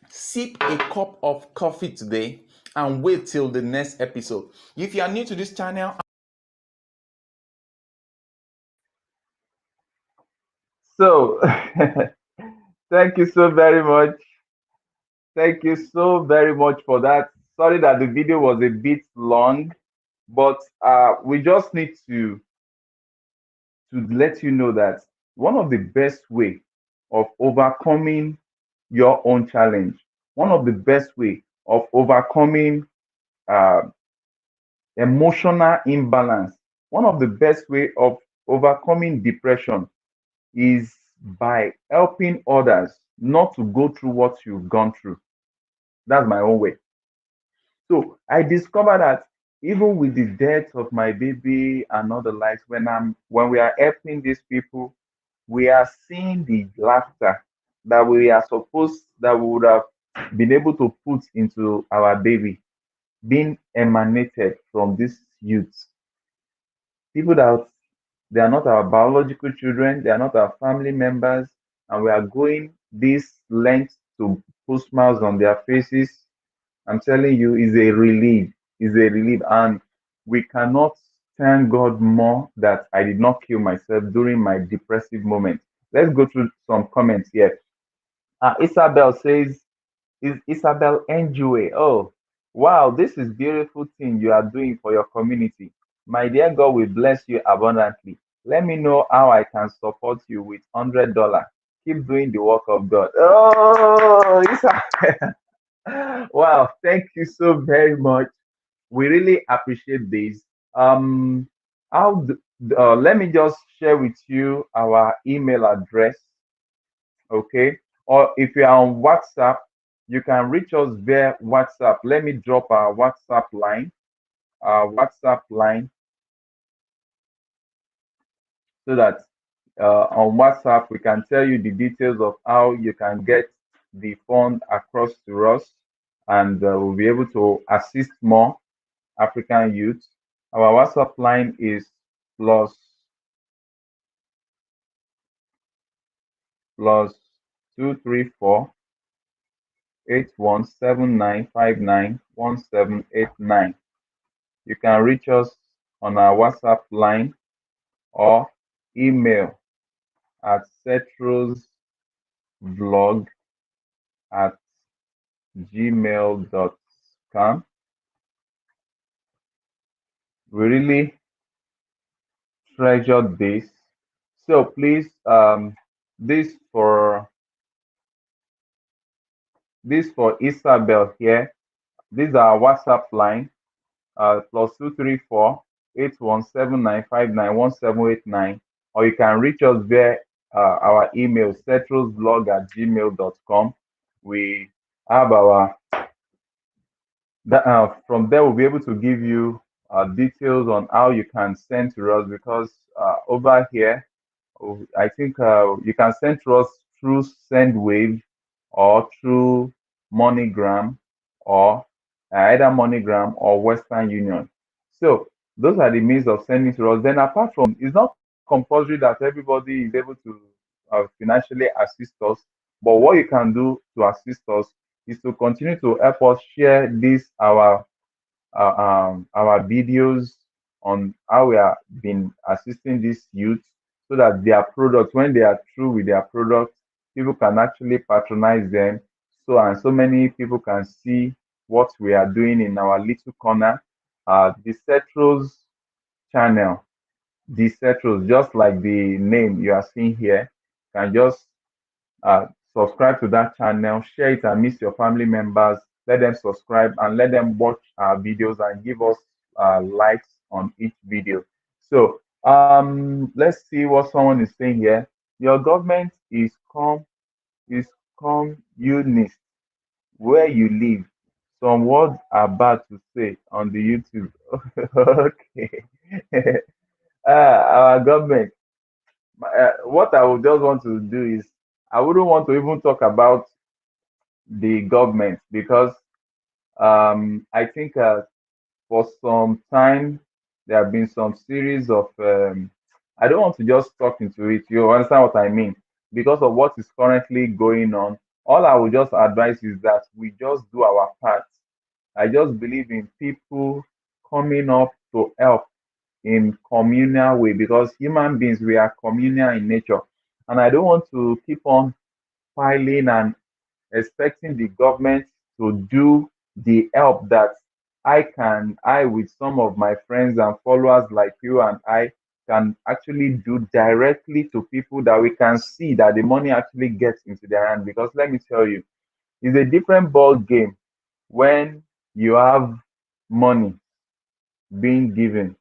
sip a cup of coffee today and wait till the next episode. If you are new to this channel, So, thank you so very much. Thank you so very much for that. Sorry that the video was a bit long, but we just need to let you know that one of the best way of overcoming your own challenge, one of the best way of overcoming uh, emotional imbalance, one of the best way of overcoming depression is by helping others not to go through what you've gone through. That's my own way. So I discovered that even with the death of my baby and all the likes, when we are helping these people, we are seeing the laughter that we would have been able to put into our baby being emanated from these youths. People that they are not our biological children, they are not our family members, and we are going this length to put smiles on their faces. I'm telling you, is a relief. Is a relief. And we cannot thank God more that I did not kill myself during my depressive moment. Let's go through some comments here. Isabel says, is Isabel Njue. Oh, wow, this is beautiful thing you are doing for your community. My dear God will bless you abundantly. Let me know how I can support you with $100. Keep doing the work of God. Oh, Isabel. Wow, thank you so very much. We really appreciate this. Um, let me just share with you our email address, okay? Or if you are on WhatsApp, you can reach us via WhatsApp. Let me drop our WhatsApp line, so that on WhatsApp we can tell you the details of how you can get the fund across to us, and we'll be able to assist more African youth. Our WhatsApp line is plus 234 8179591789. You can reach us on our WhatsApp line or email at cetrosvlog at gmail.com. We really treasure this. So please, this for Isabel here. This is our WhatsApp line, +234 8179591789, or you can reach us via our email, cetrosvlog at gmail.com. We have our from there we'll be able to give you details on how you can send to us, because over here I think you can send to us through SendWave or through MoneyGram, or either MoneyGram or Western Union. So those are the means of sending to us. Then apart from, it's not compulsory that everybody is able to financially assist us, but what you can do to assist us is to continue to help us share this our videos on how we have been assisting these youth, so that their product, when they are through with their product, people can actually patronize them. So, and so many people can see what we are doing in our little corner. The Cetros channel, the Cetros, just like the name you are seeing here, can just uh, subscribe to that channel, share it and miss your family members. Let them subscribe and let them watch our videos and give us likes on each video. So let's see what someone is saying here. Your government is communist where you live. Some words are bad to say on the YouTube. Okay. Our government. What I would just want to do is, I wouldn't want to even talk about the government, because I think for some time there have been some series of I don't want to just talk into it. You understand what I mean? Because of what is currently going on, all I would just advise is that we just do our part. I just believe in people coming up to help in communal way, because human beings, we are communal in nature, and I don't want to keep on piling and expecting the government to do the help that I with some of my friends and followers like you and I can actually do directly to people that we can see that the money actually gets into their hand. Because let me tell you, it's a different ball game when you have money being given.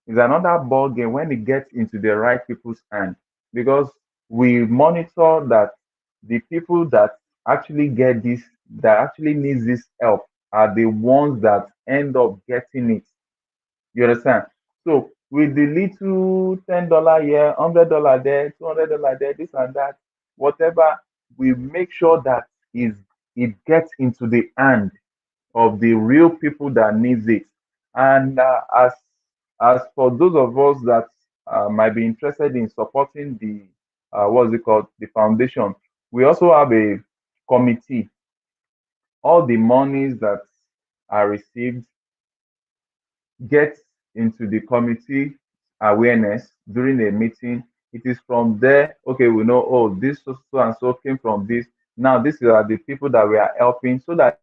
It's another ball game when it gets into the right people's hand, because we monitor that the people that actually get this, that actually needs this help, are the ones that end up getting it. You understand? So with the little $10 here, $100 there, $200 there, this and that, whatever, we make sure that is it gets into the hand of the real people that needs it. And as for those of us that might be interested in supporting the what's it called, the foundation, we also have a committee. All the monies that are received get into the committee awareness during a meeting. It is from there, okay, we know, oh, this so and so came from this. Now, these are the people that we are helping, so that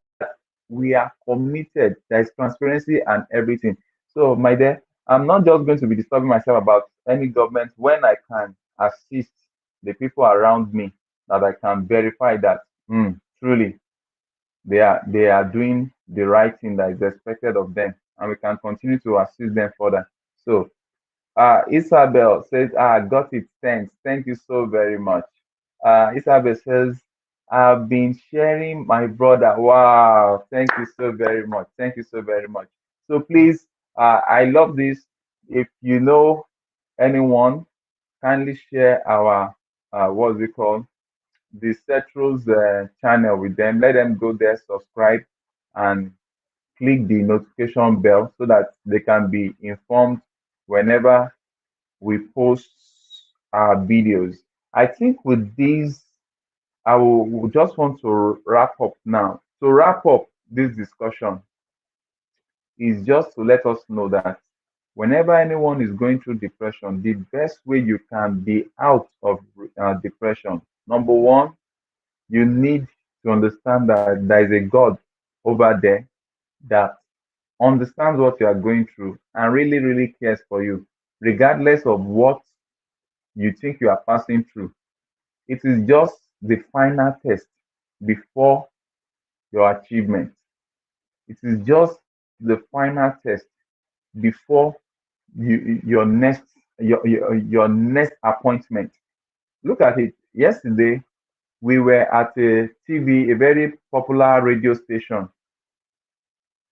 we are committed. There is transparency and everything. So, my dear, I'm not just going to be disturbing myself about any government when I can assist the people around me, that I can verify that truly they are doing the right thing that is expected of them, and we can continue to assist them further. So Isabel says, got it, thanks, thank you so very much. Isabel says, I've been sharing my brother. Wow, thank you so very much, thank you so very much. So please, I love this. If you know anyone, kindly share our what's it called, the Cetrus channel with them. Let them go there, subscribe, and click the notification bell so that they can be informed whenever we post our videos. I think with these, I will just want to wrap up now. To wrap up this discussion is just to let us know that whenever anyone is going through depression, the best way you can be out of depression, number one, you need to understand that there is a God over there that understands what you are going through and really, really cares for you, regardless of what you think you are passing through. It is just the final test before your achievement. It is just the final test before your next appointment. Look at it. Yesterday, we were at a TV, a very popular radio station.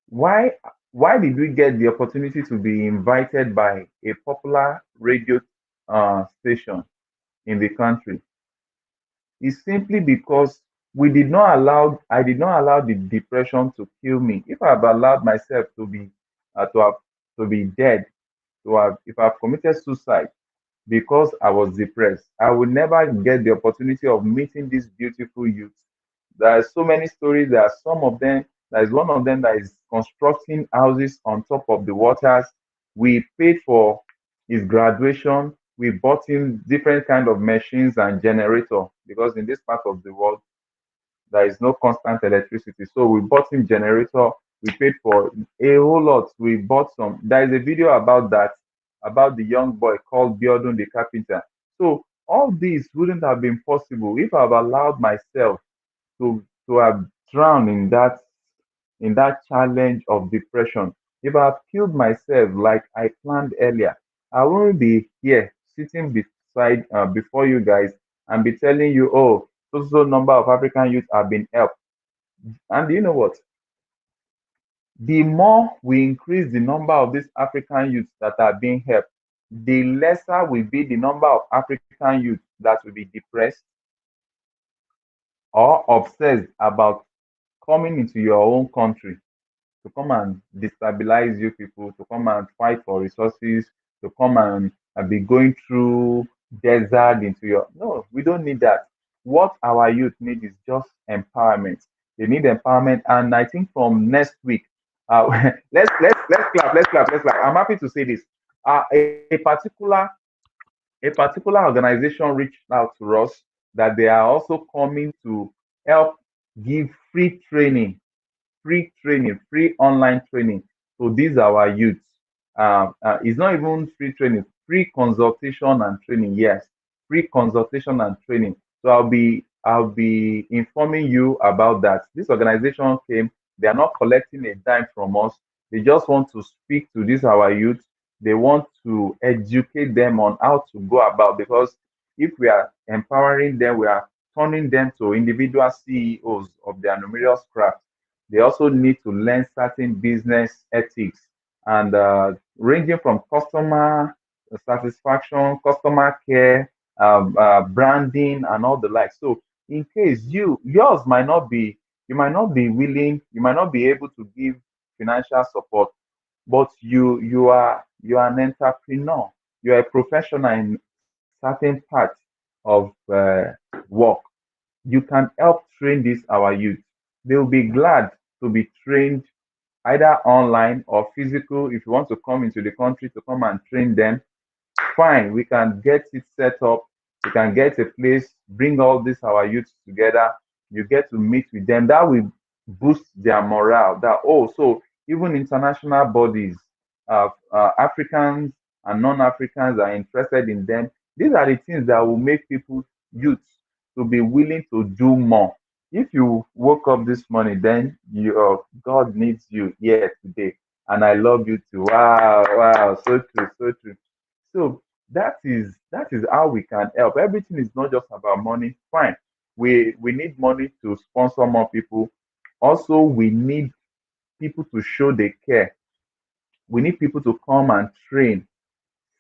Why did we get the opportunity to be invited by a popular radio station in the country? It's simply because I did not allow the depression to kill me. If I've allowed myself to be to have to be dead, to have if I've committed suicide because I was depressed, I would never get the opportunity of meeting these beautiful youths. There are so many stories. There are some of them. There is one of them that is constructing houses on top of the waters. We paid for his graduation. We bought him different kind of machines and generator, because in this part of the world there is no constant electricity. So we bought him generator. We paid for a whole lot. We bought some. There is a video about that, about the young boy called Biodun the carpenter. So all this wouldn't have been possible if I've allowed myself to have drowned in that challenge of depression. If I have killed myself like I planned earlier, I won't be here sitting beside before you guys and be telling you, oh, so number of African youth have been helped. And you know what? The more we increase the number of these African youths that are being helped, the lesser will be the number of African youths that will be depressed or obsessed about coming into your own country to come and destabilize you people, to come and fight for resources, to come and be going through desert into your. No, we don't need that. What our youth need is just empowerment. They need empowerment, and I think from next week, let's clap. I'm happy to say this. A particular organization reached out to us that they are also coming to help give free online training to these our youths. It's not even free training, free consultation and training. Yes, free consultation and training. So I'll be informing you about that. This organization came. They are not collecting a dime from us. They just want to speak to these our youth. They want to educate them on how to go about, because if we are empowering them, we are turning them to individual CEOs of their numerous crafts. They also need to learn certain business ethics, and ranging from customer satisfaction, customer care, branding, and all the like. So, in case yours might not be, you might not be willing, you might not be able to give financial support, but you are an entrepreneur, you are a professional in certain parts of work. You can help train this our youth. They will be glad to be trained either online or physical. If you want to come into the country to come and train them, fine, we can get it set up. We can get a place, bring all this our youth together. You get to meet with them. That will boost their morale. That, oh, so even international bodies, Africans and non-Africans are interested in them. These are the things that will make people, youth, to be willing to do more. If you woke up this morning, then your God needs you here today, and I love you too. Wow, wow, so true, so true. So that is how we can help. Everything is not just about money. Fine. We need money to sponsor more people. Also, we need people to show they care. We need people to come and train.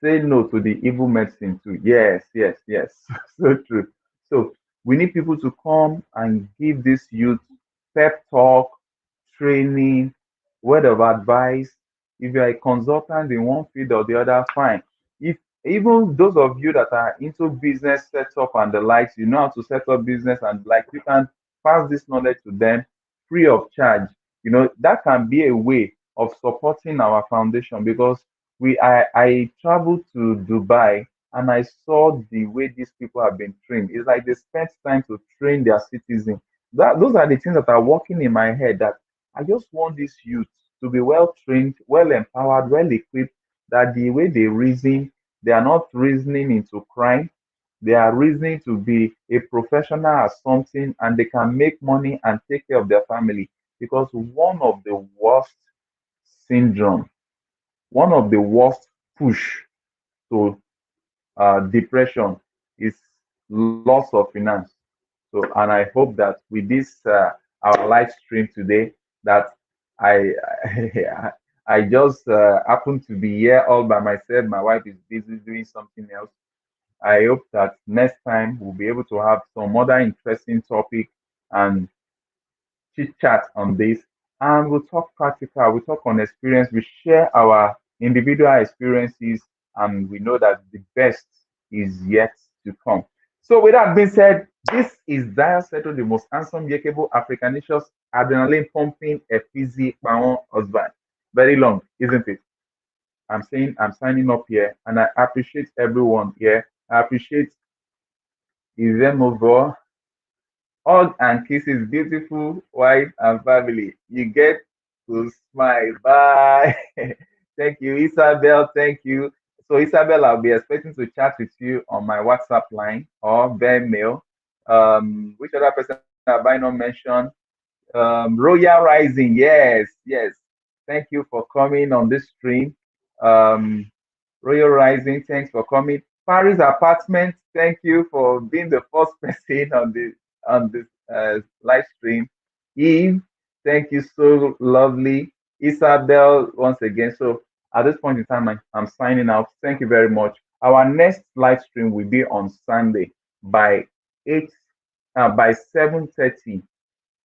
Say no to the evil medicine too. Yes, yes, yes. So true. So we need people to come and give this youth pep talk, training, word of advice. If you're a consultant in one field or the other, fine. If even those of you that are into business setup and the likes, you know how to set up business and like, you can pass this knowledge to them free of charge. That can be a way of supporting our foundation, because I traveled to Dubai and I saw the way these people have been trained. It's like they spent time to train their citizens. Those are the things that are working in my head, that I just want these youth to be well trained, well empowered, well equipped, that the way they reason, they are not reasoning into crime. They are reasoning to be a professional at something, and they can make money and take care of their family. Because syndrome, one of the worst push to depression is loss of finance. So, and I hope that with this our live stream today, that I I just happen to be here all by myself. My wife is busy doing something else. I hope that next time we'll be able to have some other interesting topic and chit chat on this, and we'll talk practical, we'll talk on experience, we share our individual experiences, and we know that the best is yet to come. So, with that being said, this is Dial Settle, the most handsome, yakable, Africanicious, adrenaline pumping, Efizi Pawon husband. Very long, isn't it? I'm saying I'm signing up here, and I appreciate everyone here. I appreciate Izemovo. Hug and kisses, beautiful wife and family. You get to smile. Bye. Thank you, Isabel. Thank you. So, Isabel, I'll be expecting to chat with you on my WhatsApp line or via mail. Which other person have I not mentioned? Royal Rising. Yes, yes. Thank you for coming on this stream. Um, Royal Rising, thanks for coming. Paris Apartment, thank you for being the first person on this live stream. Eve, thank you, so lovely. Isabel, once again. So at this point in time, I'm signing out. Thank you very much. Our next live stream will be on Sunday by 8 by 7:30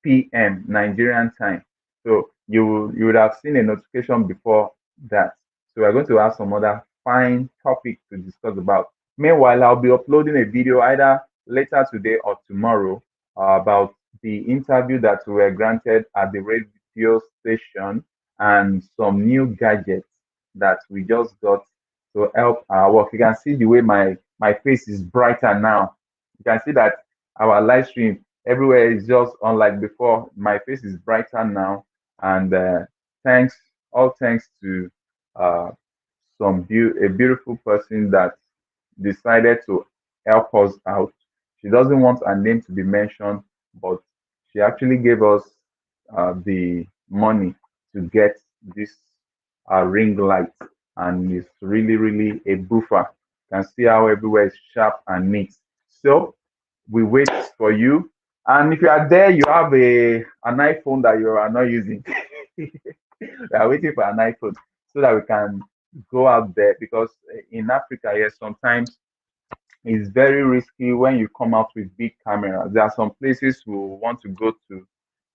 p.m. Nigerian time. So you would have seen a notification before that. So we're going to have some other fine topics to discuss about. Meanwhile, I'll be uploading a video either later today or tomorrow about the interview that we were granted at the radio station, and some new gadgets that we just got to help our work. You can see the way my face is brighter now. You can see that our live stream Everywhere is just unlike before. My face is brighter now, and thanks, all thanks to uh, a beautiful person that decided to help us out. She doesn't want her name to be mentioned, but she actually gave us the money to get this ring light, and it's really, really a buffer. You can see how everywhere is sharp and neat. So we wait for you. And if you are there, you have an iPhone that you are not using. We are waiting for an iPhone so that we can go out there, because in Africa, yes, sometimes it's very risky when you come out with big cameras. There are some places we want to go to.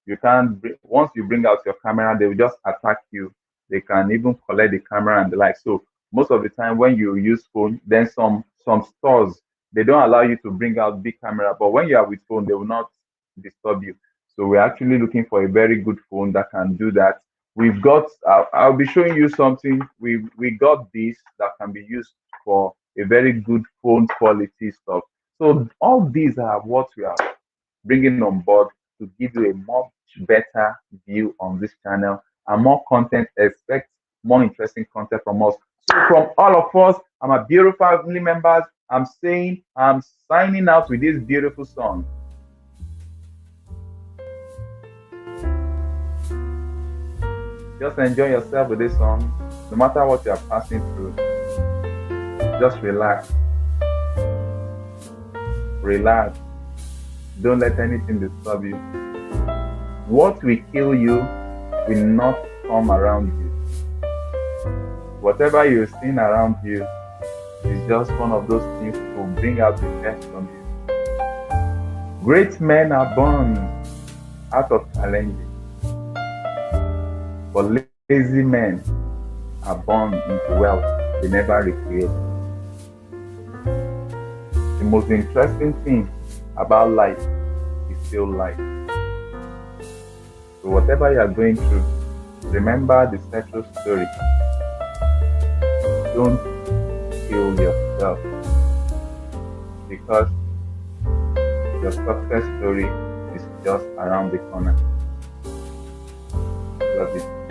You can't once you bring out your camera, they will just attack you. They can even collect the camera and the like. So most of the time when you use phone, then some stores, they don't allow you to bring out big camera, but when you are with phone, they will not disturb you. So we're actually looking for a very good phone that can do that. We've got I'll be showing you something. We got this that can be used for a very good phone quality stuff. So all these are what we are bringing on board to give you a much better view on this channel and more content. Expect more interesting content from us. So from all of us, and my beautiful family members, I'm saying I'm signing out with this beautiful song. Just enjoy yourself with this song. No matter what you are passing through, just relax. Relax. Don't let anything disturb you. What will kill you will not come around you. Whatever you're seeing around you is just one of those things to bring out the best from you. Great men are born out of challenges, but lazy men are born into wealth they never recreate. The most interesting thing about life is still life. So whatever you are going through, remember the central story. Don't kill yourself, because your success story is just around the corner. Love you.